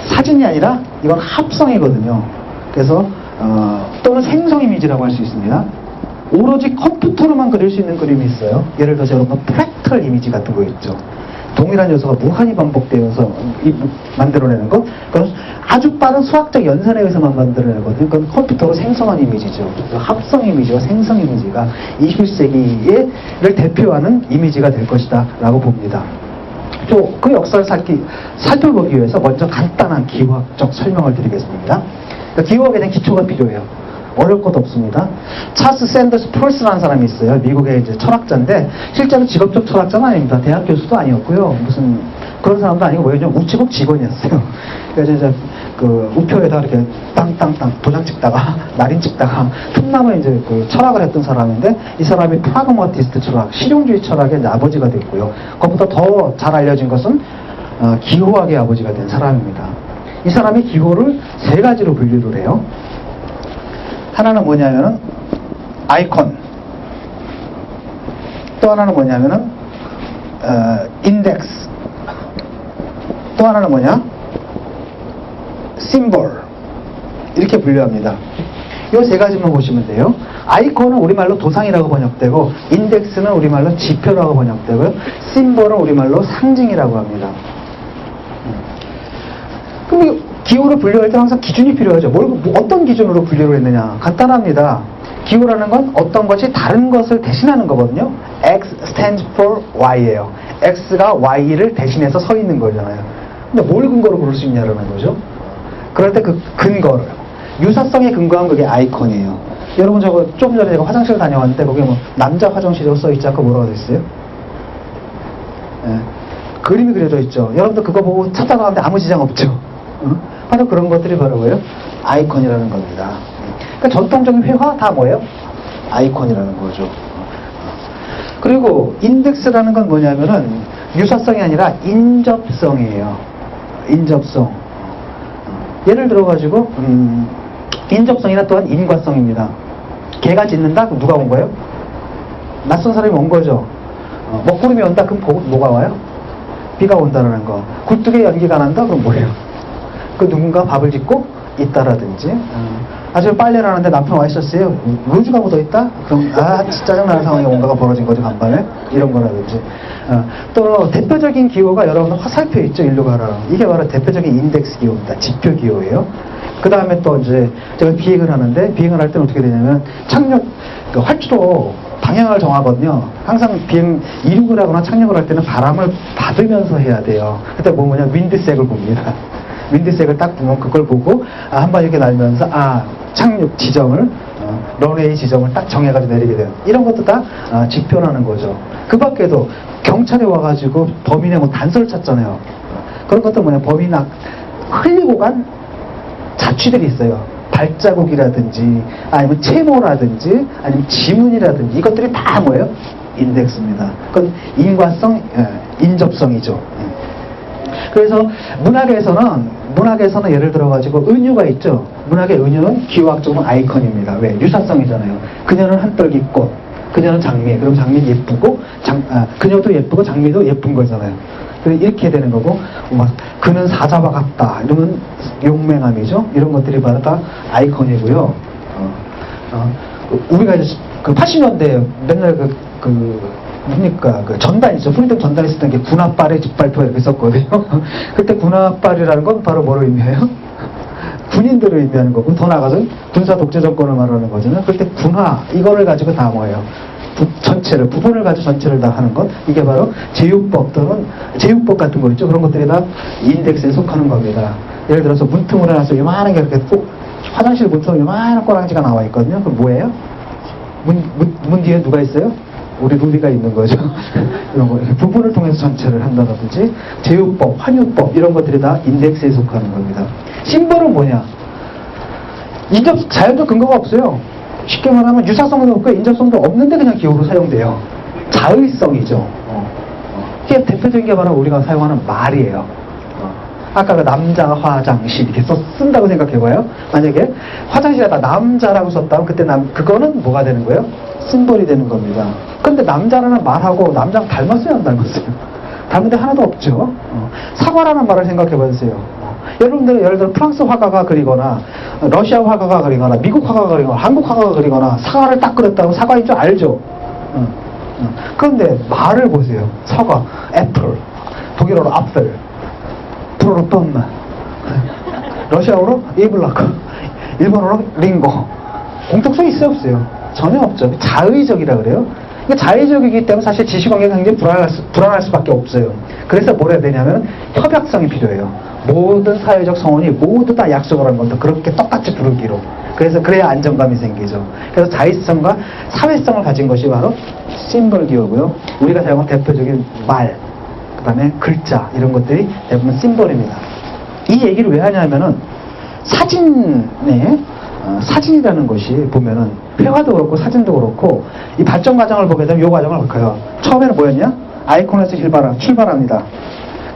사진이 아니라 이건 합성이거든요. 그래서 또는 생성 이미지라고 할 수 있습니다. 오로지 컴퓨터로만 그릴 수 있는 그림이 있어요. 예를 들어서 여러분 프랙탈 이미지 같은 거 있죠. 동일한 요소가 무한히 반복되어서 만들어내는 것. 그건 아주 빠른 수학적 연산에 의해서만 만들어내거든요. 그건 컴퓨터로 생성한 이미지죠. 합성 이미지와 생성 이미지가 21세기를 대표하는 이미지가 될 것이다 라고 봅니다. 또 그 역사를 살펴보기 위해서 먼저 간단한 기호학적 설명을 드리겠습니다. 그러니까 기호학에 대한 기초가 필요해요. 어려울 것도 없습니다. 찰스 샌더스 펄스라는 사람이 있어요. 미국의 이제 철학자인데 실제로 직업적 철학자는 아닙니다. 대학 교수도 아니었고요. 무슨 그런 사람도 아니고 뭐예요? 우체국 직원이었어요. 그래서 이제 그 우표에다 이렇게 땅땅땅 도장 찍다가 날인 찍다가 틈나무 이제 그 철학을 했던 사람인데 이 사람이 프라그마티스트 철학, 실용주의 철학의 이제 아버지가 됐고요. 그것보다 더 잘 알려진 것은 기호학의 아버지가 된 사람입니다. 이 사람이 기호를 세 가지로 분류를 해요. 하나는 뭐냐면은 아이콘, 또 하나는 뭐냐면은 인덱스, 또 하나는 뭐냐? 심볼. 이렇게 분류합니다. 이 세 가지만 보시면 돼요. 아이콘은 우리말로 도상이라고 번역되고, 인덱스는 우리말로 지표라고 번역되고요, 심볼은 우리말로 상징이라고 합니다. 그럼 기호를 분류할 때 항상 기준이 필요하죠. 어떤 기준으로 분류를 했느냐? 간단합니다. 기호라는 건 어떤 것이 다른 것을 대신하는 거거든요. X stands for Y예요. X가 Y를 대신해서 서 있는 거잖아요. 근데 뭘 근거로 부를 수 있냐라는 거죠. 그럴 때 그 근거를, 유사성에 근거한 그게 아이콘이에요. 여러분, 저거 좀 전에 제가 화장실 다녀왔는데 거기 뭐 남자 화장실이라고 써있지 않고 뭐라고 됐어요? 예. 그림이 그려져 있죠. 여러분들 그거 보고 찾아가는데 아무 지장 없죠. 바로 그런 것들이 바로 뭐예요? 아이콘이라는 겁니다. 그러니까 전통적인 회화 다 뭐예요? 아이콘이라는 거죠. 그리고 인덱스라는 건 뭐냐면은 유사성이 아니라 인접성이에요. 인접성. 예를 들어가지고 인접성이나 또한 인과성입니다. 개가 짖는다? 그럼 누가 온 거예요? 낯선 사람이 온 거죠. 먹구름이 온다? 그럼 뭐가 와요? 비가 온다는 거. 굴뚝에 연기가 난다? 그럼 뭐예요? 그 누군가 밥을 짓고 있다라든지, 아주 빨래를 하는데 남편 와 있었어요. 루즈가 묻어 있다? 그럼 진짜 짜증나는 상황이 뭔가가 벌어진 거죠, 간밤에. 이런 거라든지. 또 대표적인 기호가 여러분 화살표 있죠, 일로 가라. 이게 바로 대표적인 인덱스 기호입니다. 지표 기호예요. 그 다음에 또 이제 제가 비행을 하는데, 비행을 할 때는 어떻게 되냐면 착륙, 그 활주로 방향을 정하거든요. 항상 비행 이륙을 하거나 착륙을 할 때는 바람을 받으면서 해야 돼요. 그때 뭐냐, 윈드색을 봅니다. 윈드색을 딱 보면 그걸 보고 한번 이렇게 날면서 착륙 지점을, 런웨이 지점을 딱 정해가지고 내리게 돼요. 이런 것도 다 지표라는 거죠. 그 밖에도 경찰이 와가지고 범인의 뭐 단서를 찾잖아요. 그런 것도 뭐냐, 범인이 흘리고 간 자취들이 있어요. 발자국이라든지 아니면 채모라든지 아니면 지문이라든지, 이것들이 다 뭐예요? 인덱스입니다. 그건 인과성, 인접성이죠. 그래서 문학에서는 예를 들어가지고 은유가 있죠. 문학의 은유는 기호학적으로 아이콘입니다. 왜? 유사성이잖아요. 그녀는 한떨기꽃, 그녀는 장미. 그럼 장미 예쁘고, 그녀도 예쁘고 장미도 예쁜 거잖아요. 이렇게 되는 거고, 그는 사자와 같다. 이러면 용맹함이죠. 이런 것들이 바로 다 아이콘이고요. 우리가 이제 그 80년대 맨날 뭡니까? 그 전단 있죠. 프리덤 전단에 쓰던 게 군합발의 짓발표 이렇게 썼거든요. 그때 군합발이라는 건 바로 뭐를 의미해요? 군인들을 의미하는 거고, 더 나아가서 군사 독재 정권을 말하는 거잖아요. 그때 군화, 이거를 가지고 다 뭐예요? 전체를, 부분을 가지고 전체를 다 하는 것. 이게 바로 제휴법 또는 제휴법 같은 거 있죠. 그런 것들이 다 인덱스에 속하는 겁니다. 예를 들어서 문틈으로 해놔서 요만하게 이렇게 화장실 문틈에 요만한 꼬랑지가 나와 있거든요. 그럼 뭐예요? 문 뒤에 누가 있어요? 우리 루비가 있는 거죠. 이런 거, 부분을 통해서 전체를 한다든지, 제휴법, 환유법, 이런 것들이 다 인덱스에 속하는 겁니다. 심볼은 뭐냐? 자연적 근거가 없어요. 쉽게 말하면 유사성도 없고 인접성도 없는데 그냥 기호로 사용돼요. 자의성이죠. 이게 대표적인 게 바로 우리가 사용하는 말이에요. 아까 그 남자 화장실 이렇게 쓴다고 생각해봐요. 만약에 화장실에다 남자라고 썼다면 그때 그거는 뭐가 되는 거예요? 심볼이 되는 겁니다. 근데 남자라는 말하고 남자랑 닮았어요, 안 닮았어요? 닮은 데 하나도 없죠. 사과라는 말을 생각해보세요. 여러분들 예를 들어 프랑스 화가가 그리거나 러시아 화가가 그리거나 미국 화가가 그리거나 한국 화가가 그리거나 사과를 딱 그렸다고 사과인 줄 알죠. 그런데 말을 보세요. 사과, 애플, 독일어로 앞플, 불어로 뻔, 러시아어로 이블라크, 일본어로 링고. 공통성이 있어요, 없어요? 전혀 없죠. 자의적이라 그래요. 그러니까 자의적이기 때문에 사실 지시관계가 굉장히 불안할 수밖에 없어요. 그래서 뭘 해야 되냐면 협약성이 필요해요. 모든 사회적 성원이 모두 다 약속을 한 것도 그렇게 똑같이 부르기로. 그래야 안정감이 생기죠. 그래서 자의성과 사회성을 가진 것이 바로 심볼 기호고요. 우리가 사용한 대표적인 말, 그 다음에 글자, 이런 것들이 대부분 심볼입니다. 이 얘기를 왜 하냐면은 사진이라는 것이 보면은 회화도 그렇고 사진도 그렇고 이 발전 과정을 보게 되면 이 과정을 볼까요? 처음에는 뭐였냐? 아이콘에서 출발합니다.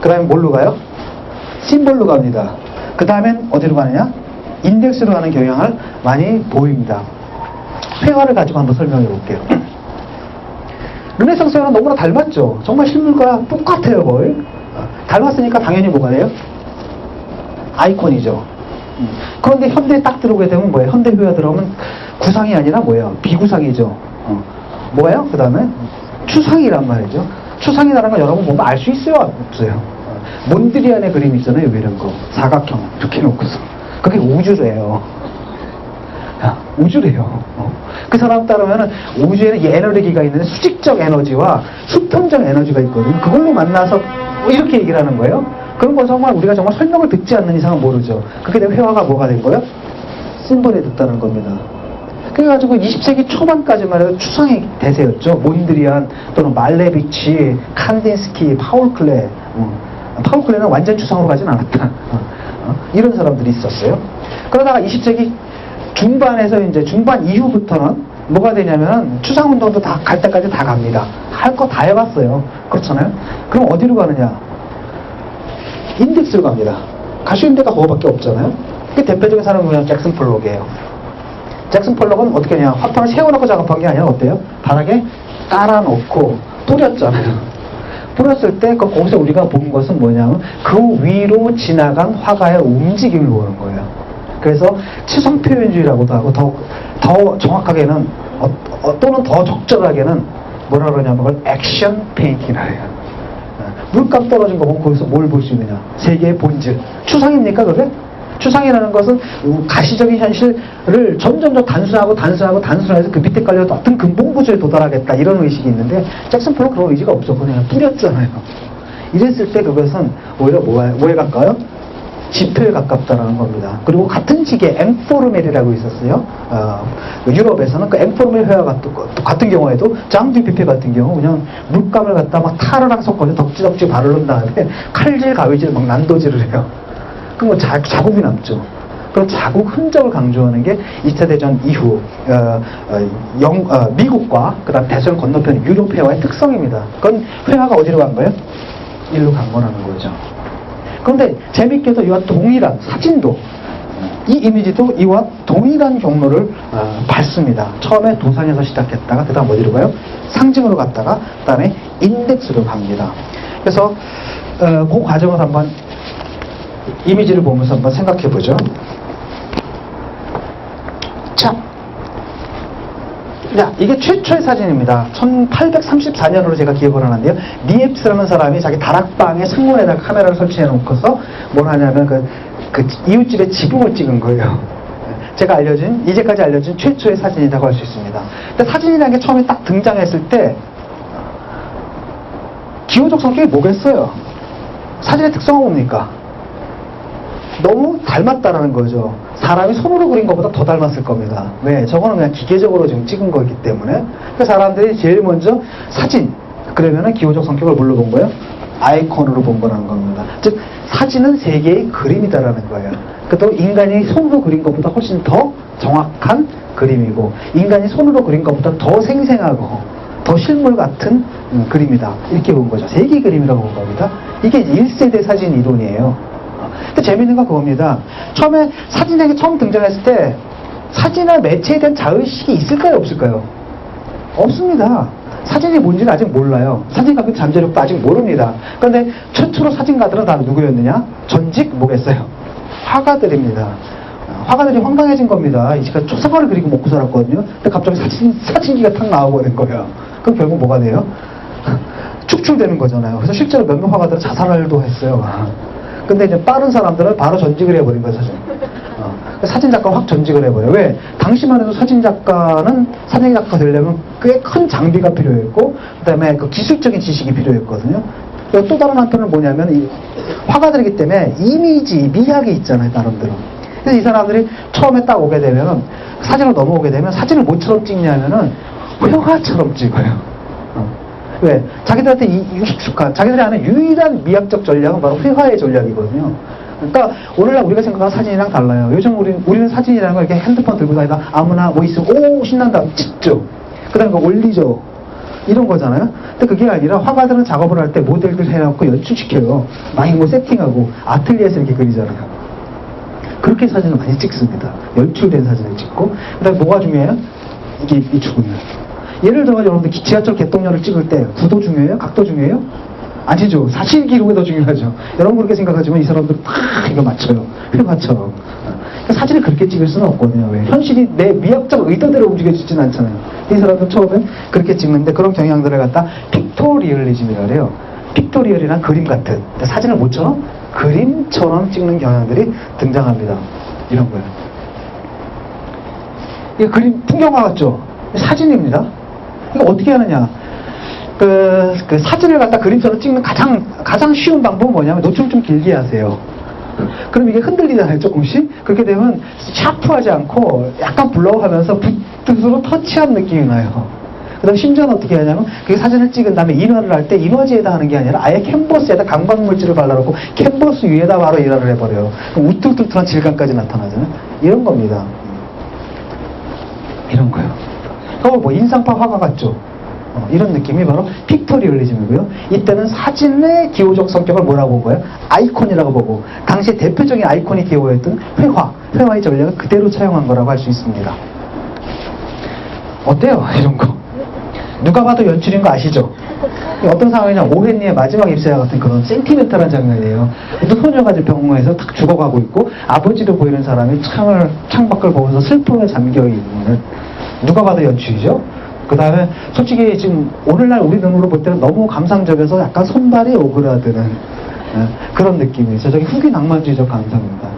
그 다음에 뭘로 가요? 심볼로 갑니다. 그 다음엔 어디로 가느냐? 인덱스로 가는 경향을 많이 보입니다. 회화를 가지고 한번 설명해 볼게요. 르네상스 회화는 너무나 닮았죠. 정말 실물과 똑같아요, 거의. 닮았으니까 당연히 뭐가 돼요? 아이콘이죠. 그런데 현대에 딱 들어오게 되면 뭐예요? 현대 회화 들어오면 구상이 아니라 뭐예요? 비구상이죠. 뭐예요? 그 다음에 추상이란 말이죠. 추상이라는 건 여러분 보면 알 수 있어요? 없어요? 몬드리안의 그림 있잖아요. 이런 거. 사각형. 이렇게 놓고서. 그게 우주래요. 우주래요. 그 사람 따르면 우주에는 에너지가 있는데 수직적 에너지와 수평적 에너지가 있거든요. 그걸로 만나서 이렇게 얘기를 하는 거예요. 그런 건 정말 우리가 정말 설명을 듣지 않는 이상은 모르죠. 그렇게 되면 회화가 뭐가 된 거예요? 심벌이 됐다는 겁니다. 그래가지고 20세기 초반까지만 해도 추상의 대세였죠. 몬드리안 또는 말레비치, 칸딘스키, 파울 클레. 파울 클레는 완전 추상으로 가진 않았다. 이런 사람들이 있었어요. 그러다가 20세기 중반에서 이제 중반 이후부터는 뭐가 되냐면 추상운동도 다 갈 때까지 다 갑니다. 할 거 다 해봤어요. 그렇잖아요. 그럼 어디로 가느냐? 인덱스로 갑니다. 갈 수 있는 데가 그거밖에 없잖아요. 그 대표적인 사람은 그냥 잭슨 폴록이에요. 잭슨 폴록은 어떻게 하냐? 화판을 세워놓고 작업한 게 아니라 어때요? 바닥에 깔아놓고 뿌렸잖아요. 뿌렸을 때 거기서 우리가 본 것은 뭐냐면 그 위로 지나간 화가의 움직임을 보는 거예요. 그래서 치성 표현주의라고도 하고 더 정확하게는 또는 더 적절하게는 뭐라 그러냐면 그걸 액션 페인팅이라 해요. 물감 떨어진 거 보면 거기서 뭘 볼 수 있느냐? 세계의 본질. 추상입니까 그게? 추상이라는 것은 가시적인 현실을 점점 더 단순화해서 그 밑에 깔려서 어떤 근본 구조에 도달하겠다 이런 의식이 있는데 잭슨 폴록 그런 의지가 없어. 그냥 뿌렸잖아요. 이랬을 때 그것은 오히려 뭐에 가까워요? 지표에 가깝다는 겁니다. 그리고 같은 시기에 앵포르멜이라고 있었어요. 유럽에서는 그 앵포르멜 회화 같은 경우에도 장 듀피페 같은 경우 그냥 물감을 갖다 막 타르랑 섞어서 덕지덕지 바르는 다음에 칼질, 가위질 막 난도질을 해요. 그럼 자국이 남죠. 그런 자국 흔적을 강조하는 게 2차 대전 이후 미국과 그다음 대서양 건너편 유럽 회화의 특성입니다. 그건 회화가 어디로 간 거예요? 일로 간 거라는 거죠. 그런데 재밌게도 이와 동일한 사진도 이 이미지도 이와 동일한 경로를 밟습니다. 처음에 도상에서 시작했다가 그 다음 어디로 가요? 상징으로 갔다가 그 다음에 인덱스로 갑니다. 그래서 그 과정을 한번 이미지를 보면서 한번 생각해 보죠. 자, 이게 최초의 사진입니다. 1834년으로 제가 기억을 하는데요. 니엡스라는 사람이 자기 다락방에 창문에다가 카메라를 설치해 놓고서 뭘 하냐면 그 이웃집의 지붕을 찍은 거예요. 제가 이제까지 알려진 최초의 사진이라고 할 수 있습니다. 근데 사진이라는 게 처음에 딱 등장했을 때 기호적 성격이 뭐겠어요? 사진의 특성은 뭡니까? 너무 닮았다라는 거죠. 사람이 손으로 그린 것보다 더 닮았을 겁니다. 왜? 저거는 그냥 기계적으로 지금 찍은 거기 때문에. 그 사람들이 제일 먼저 사진, 그러면은 기호적 성격을 뭘로 본 거예요? 아이콘으로 본 거라는 겁니다. 즉, 사진은 세계의 그림이다라는 거예요. 또 인간이 손으로 그린 것보다 훨씬 더 정확한 그림이고, 인간이 손으로 그린 것보다 더 생생하고, 더 실물 같은 그림이다. 이렇게 본 거죠. 세계 그림이라고 본 겁니다. 이게 1세대 사진 이론이에요. 근데 재밌는 건 그겁니다. 처음에 사진에게 처음 등장했을 때 사진의 매체에 대한 자의식이 있을까요? 없을까요? 없습니다. 사진이 뭔지는 아직 몰라요. 사진가의 잠재력도 아직 모릅니다. 그런데 최초로 사진가들은 다 누구였느냐? 전직 뭐겠어요? 화가들입니다. 화가들이 황당해진 겁니다. 이 시간 초상화를 그리고 먹고 살았거든요. 근데 갑자기 사진기가 탁 나오고 된 거예요. 그럼 결국 뭐가 돼요? 축출되는 거잖아요. 그래서 실제로 몇몇 화가들은 자살도 했어요. 근데 이제 빠른 사람들은 바로 전직을 해버린 거예요, 사실. 사진작가 확 전직을 해버려요. 왜? 당시만 해도 사진작가 되려면 꽤 큰 장비가 필요했고, 그 다음에 그 기술적인 지식이 필요했거든요. 또 다른 한편은 뭐냐면, 이 화가들이기 때문에 이미지, 미학이 있잖아요, 나름대로. 그래서 이 사람들이 처음에 딱 오게 되면, 사진을 넘어오게 되면 사진을 뭐처럼 찍냐면은 회화처럼 찍어요. 왜? 자기들한테 익숙한, 자기들이 아는 유일한 미학적 전략은 바로 회화의 전략이거든요. 그러니까 오늘날 우리가 생각하는 사진이랑 달라요. 요즘 우리는 사진이라는 걸 이렇게 핸드폰 들고 다니다 아무나 뭐 있으면 오 신난다 찍죠. 그 다음에 올리죠. 이런 거잖아요. 근데 그게 아니라 화가들은 작업을 할 때 모델들 해놓고 연출시켜요. 막 이거 세팅하고 아틀리에서 이렇게 그리잖아요. 그렇게 사진을 많이 찍습니다. 연출된 사진을 찍고. 그 다음에 뭐가 중요해요? 이게 중요해요. 예를 들어 여러분들 지하철 개통료를 찍을 때 구도 중요해요? 각도 중요해요? 아니죠. 사실 기록이 더 중요하죠. 여러분 그렇게 생각하지만 이 사람들 다 이거 맞춰요. 회화처럼. 사진을 그렇게 찍을 수는 없거든요. 왜? 현실이 내 미학적 의도대로 움직여지진 않잖아요. 이 사람들 처음엔 그렇게 찍는데 그런 경향들을 갖다 픽토리얼리즘이라고 해요. 픽토리얼이란 그림 같은. 사진을 뭐처럼? 그림처럼 찍는 경향들이 등장합니다. 이런 거예요. 이게 그림, 풍경화 같죠? 사진입니다. 이거 어떻게 하느냐? 그 사진을 갖다 그림처럼 찍는 가장 쉬운 방법은 뭐냐면 노출을 좀 길게 하세요. 그럼 이게 흔들리잖아요, 조금씩. 그렇게 되면 샤프하지 않고 약간 블러하면서 붓으로 터치한 느낌이 나요. 그 다음에 심지어는 어떻게 하냐면 그 사진을 찍은 다음에 인화를 할 때 인화지에다 하는 게 아니라 아예 캔버스에다 강박물질을 발라놓고 캔버스 위에다 바로 인화를 해버려요. 그럼 우뚝뚝한 질감까지 나타나잖아요. 이런 겁니다. 이런 거요. 그거 뭐 인상파 화가 같죠? 이런 느낌이 바로 픽토리얼리즘이고요. 이때는 사진의 기호적 성격을 뭐라고 본 거예요? 아이콘이라고 보고 당시 대표적인 아이콘이 기호였던 회화의 전략을 그대로 차용한 거라고 할 수 있습니다. 어때요? 이런 거. 누가 봐도 연출인 거 아시죠? 어떤 상황이냐, 오헨리의 마지막 입사와 같은 그런 센티멘탈한 장면이에요. 어떤 소녀가 병원에서 딱 죽어가고 있고 아버지도 보이는 사람이 창밖을 보면서 슬픔에 잠겨있는, 누가 봐도 연출이죠. 그 다음에 솔직히 지금 오늘날 우리 눈으로 볼 때는 너무 감상적이어서 약간 손발이 오그라드는 그런 느낌이죠. 저기 후기 낭만주의적 감상입니다.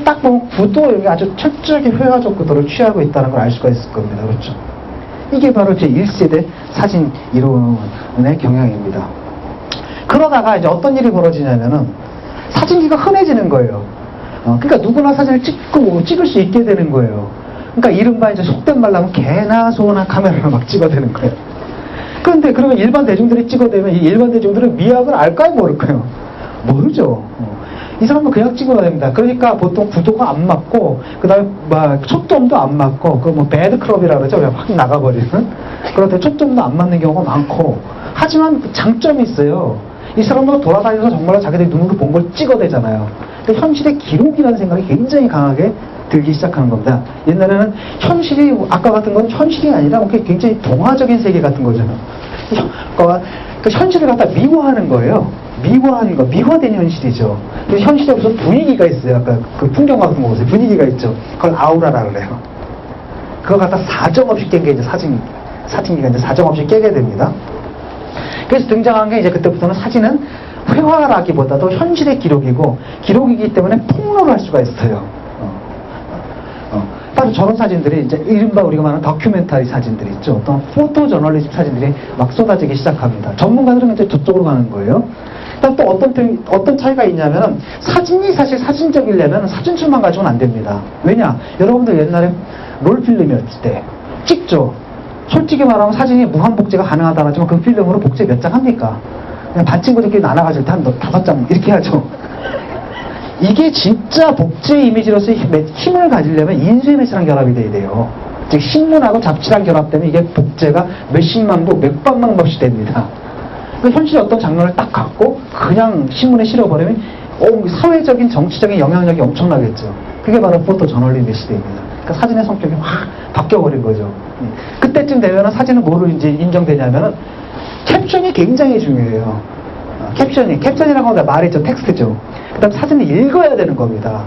딱 보면 구도 여기 아주 철저하게 회화적 구도를 취하고 있다는 걸 알 수가 있을 겁니다. 그렇죠? 이게 바로 제 1세대 사진 이론의 경향입니다. 그러다가 이제 어떤 일이 벌어지냐면은 사진기가 흔해지는 거예요. 그러니까 누구나 사진을 찍을 수 있게 되는 거예요. 그러니까 이른바 이제 속된 말로 하면 개나 소나 카메라로 막 찍어대는 거예요. 그런데 그러면 일반 대중들이 찍어대면 이 일반 대중들은 미학을 알까요, 모를까요? 모르죠. 이 사람은 그냥 찍어야 됩니다. 그러니까 보통 구도가 안 맞고, 그 다음에 막 초점도 안 맞고, 그 뭐 배드크롭이라고 그러죠. 그냥 확 나가버리는. 그런데 초점도 안 맞는 경우가 많고, 하지만 장점이 있어요. 이 사람도 돌아다니면서 정말로 자기들이 눈으로 본 걸 찍어대잖아요. 근데 현실의 기록이라는 생각이 굉장히 강하게 들기 시작하는 겁니다. 옛날에는 현실이, 아까 같은 건 현실이 아니라 굉장히 동화적인 세계 같은 거잖아요. 그 현실을 갖다 미화하는 거예요. 미화하는 거, 미화된 현실이죠. 그래서 현실에 무슨 분위기가 있어요. 아까 그 풍경 같은 거 보세요. 분위기가 있죠. 그걸 아우라라고 그래요. 그거 갖다 사정없이 깬 게 이제 사진기가 이제 사정없이 깨게 됩니다. 그래서 등장한 게 이제 그때부터는 사진은 회화라기보다도 현실의 기록이기 때문에 폭로를 할 수가 있어요. 바로 저런 사진들이 이제 이른바 우리가 말하는 다큐멘터리 사진들이 있죠. 어떤 포토 저널리즘 사진들이 막 쏟아지기 시작합니다. 전문가들은 이제 저쪽으로 가는 거예요. 또 어떤 차이가 있냐면 사진이 사실 사진적이려면 사진출만 가지고는 안 됩니다. 왜냐? 여러분들 옛날에 롤필름이었을 때 찍죠. 솔직히 말하면 사진이 무한 복제가 가능하다고 하지만 그 필름으로 복제 몇 장 합니까? 그냥 반 친구들끼리 나눠가지고 한 5장 이렇게 하죠. 이게 진짜 복제 이미지로서의 힘을 가지려면 인쇄 매체랑 결합이 돼야 돼요. 즉 신문하고 잡지랑 결합되면 이게 복제가 몇십만 부, 몇백만 부씩 됩니다. 현실의 어떤 장면을 딱 갖고 그냥 신문에 실어버리면 사회적인 정치적인 영향력이 엄청나겠죠. 그게 바로 포토 저널리즘의 시대입니다. 그러니까 사진의 성격이 확 바뀌어버린 거죠. 그때쯤 되면 사진은 뭐로 이제 인정되냐면은 캡션이 굉장히 중요해요. 캡션이라고 하면 말이죠. 텍스트죠. 그 다음 사진을 읽어야 되는 겁니다.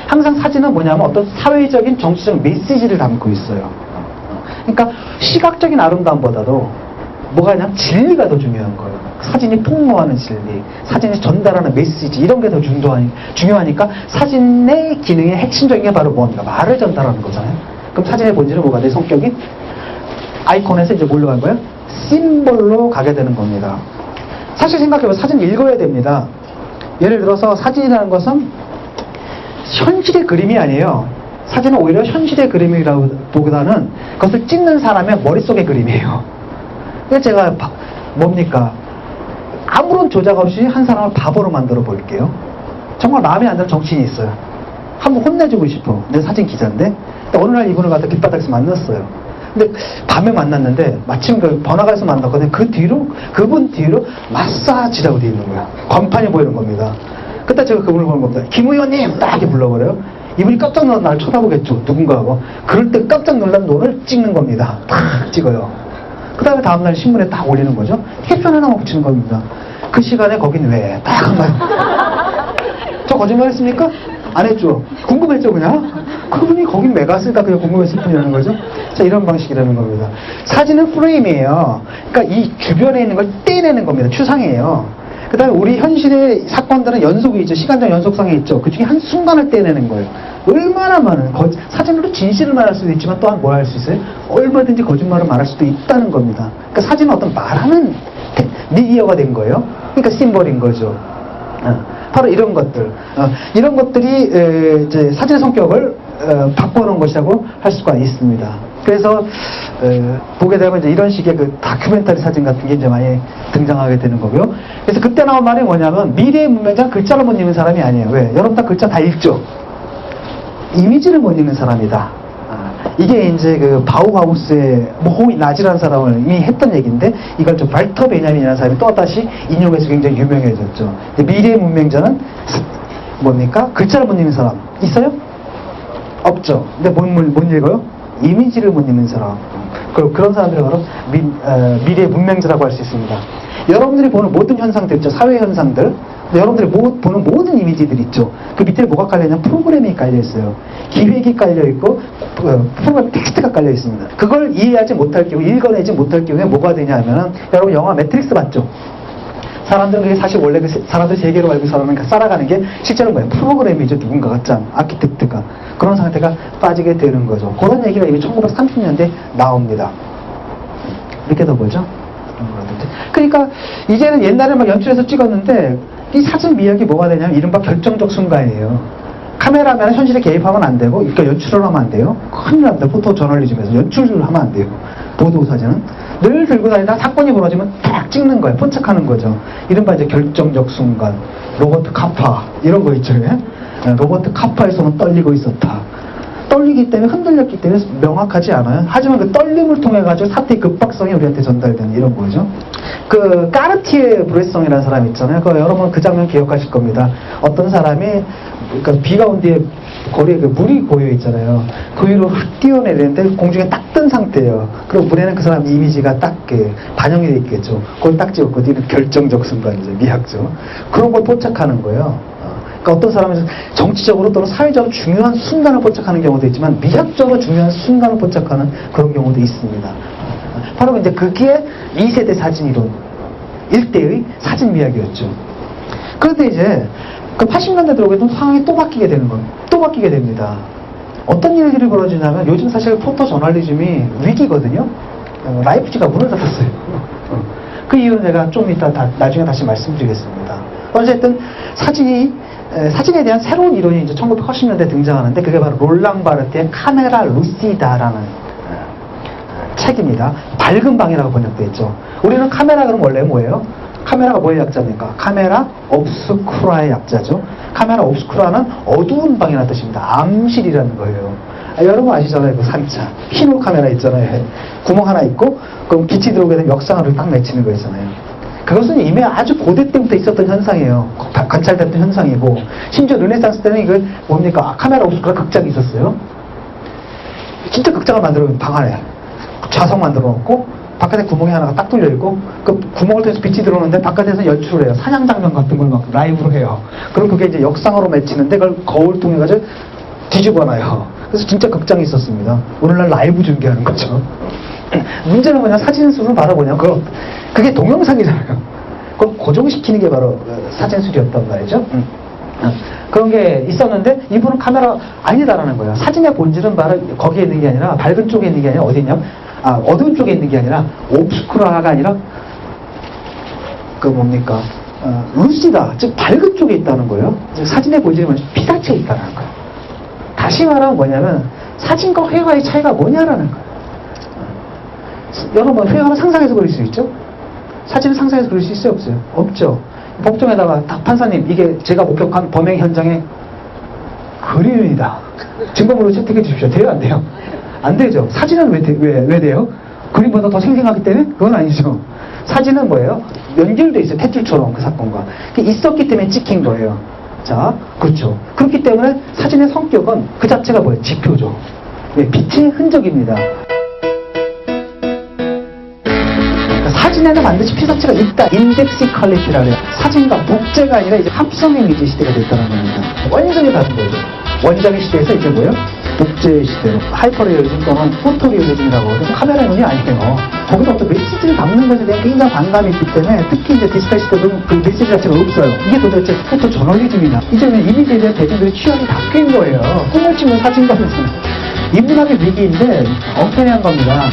항상 사진은 뭐냐면 어떤 사회적인 정치적 메시지를 담고 있어요. 그러니까 시각적인 아름다움보다도 뭐가 있냐면 진리가 더 중요한 거예요. 사진이 폭로하는 진리, 사진이 전달하는 메시지, 이런 게 더 중요하니까 사진의 기능의 핵심적인 게 바로 뭡니까? 말을 전달하는 거잖아요. 그럼 사진의 본질은 뭐가 돼? 성격이 아이콘에서 이제 뭘로 간 거예요? 심볼로 가게 되는 겁니다. 사실 생각해보면 사진 읽어야 됩니다. 예를 들어서 사진이라는 것은 현실의 그림이 아니에요. 사진은 오히려 현실의 그림이라고 보기보다는 그것을 찍는 사람의 머릿속의 그림이에요. 그래서 제가 뭡니까? 아무런 조작 없이 한 사람을 바보로 만들어 볼게요. 정말 마음에 안 드는 정치인이 있어요. 한번 혼내주고 싶어. 내 사진 기자인데. 어느 날 이분을 갖다 길바닥에서 만났어요. 근데 밤에 만났는데 마침 그 번화가에서 만났거든요. 그분 뒤로 마사지라고 되어 있는 거야. 간판이 보이는 겁니다. 그때 제가 그분을 보는 겁니다. 김 의원님! 딱 이렇게 불러버려요. 이분이 깜짝 놀라서 날 쳐다보겠죠. 누군가 하고. 그럴 때 깜짝 놀란 눈을 찍는 겁니다. 탁 찍어요. 그 다음에 다음날 신문에 딱 올리는 거죠. 해편 하나만 붙이는 겁니다. 그 시간에 거긴 왜? 딱 한마디. 저 거짓말 했습니까? 안 했죠. 궁금했죠, 그냥? 그분이 거긴 왜 갔을까? 그냥 궁금했을 뿐이라는 거죠. 자, 이런 방식이라는 겁니다. 사진은 프레임이에요. 그러니까 이 주변에 있는 걸 떼내는 겁니다. 추상이에요. 그 다음에 우리 현실의 사건들은 연속이 있죠. 시간적 연속성이 있죠. 그 중에 한 순간을 떼내는 거예요. 얼마나 많은, 사진으로 진실을 말할 수도 있지만 또한 뭘 할 수 있어요? 얼마든지 거짓말을 말할 수도 있다는 겁니다. 그러니까 사진은 어떤 말하는 미디어가 된 거예요. 그러니까 심벌인 거죠. 바로 이런 것들. 이런 것들이 이제 사진의 성격을 바꿔놓은 것이라고 할 수가 있습니다. 그래서 보게 되면 이제 이런 식의 그 다큐멘터리 사진 같은 게 이제 많이 등장하게 되는 거고요. 그래서 그때 나온 말이 뭐냐면 미래의 문명자는 글자를 못 읽는 사람이 아니에요. 왜? 여러분 다 글자 다 읽죠? 이미지를 못 읽는 사람이다. 이게 이제 그 바우하우스의 호이 나지라는 사람을 이미 했던 얘기인데 이걸 좀 발터 베냐민이라는 사람이 또다시 인용해서 굉장히 유명해졌죠. 미래의 문명자는 뭡니까? 글자를 못 읽는 사람 있어요? 없죠. 근데 못 읽어요? 이미지를 못 읽는 사람. 그런 사람들을 바로 미래의 문명자라고 할 수 있습니다. 여러분들이 보는 모든 현상들 있죠. 사회 현상들. 여러분들이 보는 모든 이미지들 있죠. 그 밑에 뭐가 깔려있냐면 프로그램이 깔려있어요. 기획이 깔려있고 프로그램 텍스트가 깔려있습니다. 그걸 이해하지 못할 경우, 읽어내지 못할 경우에 뭐가 되냐 하면 여러분 영화 매트릭스 봤죠? 사람들은 그게 사실 원래 사람들 세계로 알고 살아가는 게 실제로 뭐예요? 프로그램이죠. 누군가가 짠 아키텍트가 그런 상태가 빠지게 되는 거죠. 그런 얘기가 이미 1930년대에 나옵니다. 이렇게 더 보죠. 그러니까 이제는 옛날에 막 연출해서 찍었는데 이 사진 미학이 뭐가 되냐면 이른바 결정적 순간이에요. 카메라면 현실에 개입하면 안 되고 그러니까 연출을 하면 안 돼요. 큰일 납니다. 포토 저널리즘에서 연출을 하면 안 돼요. 보도 사진은 늘 들고 다니다 사건이 벌어지면 딱 찍는 거예요. 포착하는 거죠. 이른바 이제 결정적 순간, 로버트 카파 이런 거 있죠. 로버트 카파의 손은 떨리고 있었다. 떨리기 때문에 흔들렸기 때문에 명확하지 않아요. 하지만 그 떨림을 통해 가지고 사태의 급박성이 우리한테 전달되는 이런 거죠. 그 까르티에 브레송이라는 사람이 있잖아요. 그 여러분 그 장면 기억하실 겁니다. 어떤 사람이 그러니까 비가 온 뒤에 거리에 그 물이 고여 있잖아요. 그 위로 흙 뛰어내리는데 공중에 딱 뜬 상태예요. 그리고 물에는 그 사람 이미지가 딱 반영이 돼 있겠죠. 그걸 딱 찍었거든요. 이건 결정적 순간이죠. 미학죠. 그런 걸 포착하는 거예요. 그러니까 어떤 사람은 정치적으로 또는 사회적으로 중요한 순간을 포착하는 경우도 있지만 미학적으로 중요한 순간을 포착하는 그런 경우도 있습니다. 바로 이제 그게 2세대 사진 이론 일대의 사진 미학이었죠. 그런데 이제 그 80년대 들어오게 상황이 또 바뀌게 되는 겁니다. 또 바뀌게 됩니다. 어떤 일들이 벌어지냐면 요즘 사실 포토 저널리즘이 위기거든요. 라이프지가 문을 닫았어요. 그 이유는 제가 좀 이따 나중에 다시 말씀드리겠습니다. 어쨌든 사진에 대한 새로운 이론이 이제 1980년대에 등장하는데 그게 바로 롤랑 바르트의 카메라 루시다라는 책입니다. 밝은 방이라고 번역되어 있죠. 우리는 카메라 그럼 원래 뭐예요? 카메라가 뭐의 약자입니까? 카메라 옵스쿠라의 약자죠. 카메라 옵스쿠라는 어두운 방이라는 뜻입니다. 암실이라는 거예요. 여러분 아시잖아요. 그 산차. 흰홀 카메라 있잖아요. 구멍 하나 있고 그럼 빛이 들어오게 되면 역상으로 딱 맺히는 거 있잖아요. 그것은 이미 아주 고대 때부터 있었던 현상이에요. 관찰됐던 현상이고 심지어 르네상스 때는 이거 뭡니까? 카메라 옵스쿠라 극장이 있었어요. 진짜 극장을 만들어 방 안에 좌석 만들어 놓고 바깥에 구멍이 하나가 딱 뚫려 있고 그 구멍을 통해서 빛이 들어오는데 바깥에서 연출을 해요. 사냥 장면 같은 걸 막 라이브로 해요. 그럼 그게 이제 역상으로 맺히는데 그걸 거울 통해 가지고 뒤집어 놔요. 그래서 진짜 극장이 있었습니다. 오늘날 라이브 중계하는 거죠. 문제는 뭐냐? 사진술을 바로 뭐냐? 그게 동영상이잖아요. 그걸 고정시키는 게 바로 사진술이었단 말이죠. 그런 게 있었는데 이분은 카메라 아니다라는 거예요. 사진의 본질은 바로 거기에 있는 게 아니라 밝은 쪽에 있는 게 아니라 어디 있냐면 어두운 쪽에 있는 게 아니라 옵스쿠라가 아니라 그 뭡니까? 루시다, 즉 밝은 쪽에 있다는 거예요. 즉 사진의 본질이 뭐냐면 피사체에 있다는 거예요. 다시 말하면 뭐냐면 사진과 회화의 차이가 뭐냐라는 거예요. 여러분 회화는 상상해서 그릴 수 있죠? 사진은 상상해서 그릴 수 있어요? 없어요? 없죠. 법정에다가 판사님 이게 제가 목격한 범행 현장의 그림이다. 증거물로 채택해 주십시오. 돼요? 안 돼요? 안 되죠. 사진은 왜 돼요? 그림보다 더 생생하기 때문에? 그건 아니죠. 사진은 뭐예요? 연결돼 있어요. 탯줄처럼 그 사건과. 있었기 때문에 찍힌 거예요. 자, 그렇죠. 그렇기 때문에 사진의 성격은 그 자체가 뭐예요? 지표죠. 예, 빛의 흔적입니다. 사진에는 반드시 피사체가 있다. 인덱시 퀄리티라 그래요. 사진과 복제가 아니라 이제 합성 이미지 시대가 됐다는 겁니다. 완전히 다른 거죠. 원작의 시대에서 이제 뭐예요? 복제 시대로 하이퍼리얼리즘 또는 포토리얼리즘이라고 하죠. 카메라 눈이 아니에요. 거기서 어떤 메시지를 담는 것에 대한 굉장히 반감이 있기 때문에 특히 이제 디지털 시대는 그 메시지 자체가 없어요. 이게 도대체 포토 저널리즘이냐. 이제는 이미지에 대한 대중들의 취향이 바뀐 거예요. 꿈을 치는 사진관에서는 인문학의 위기인데 엉터리한 겁니다.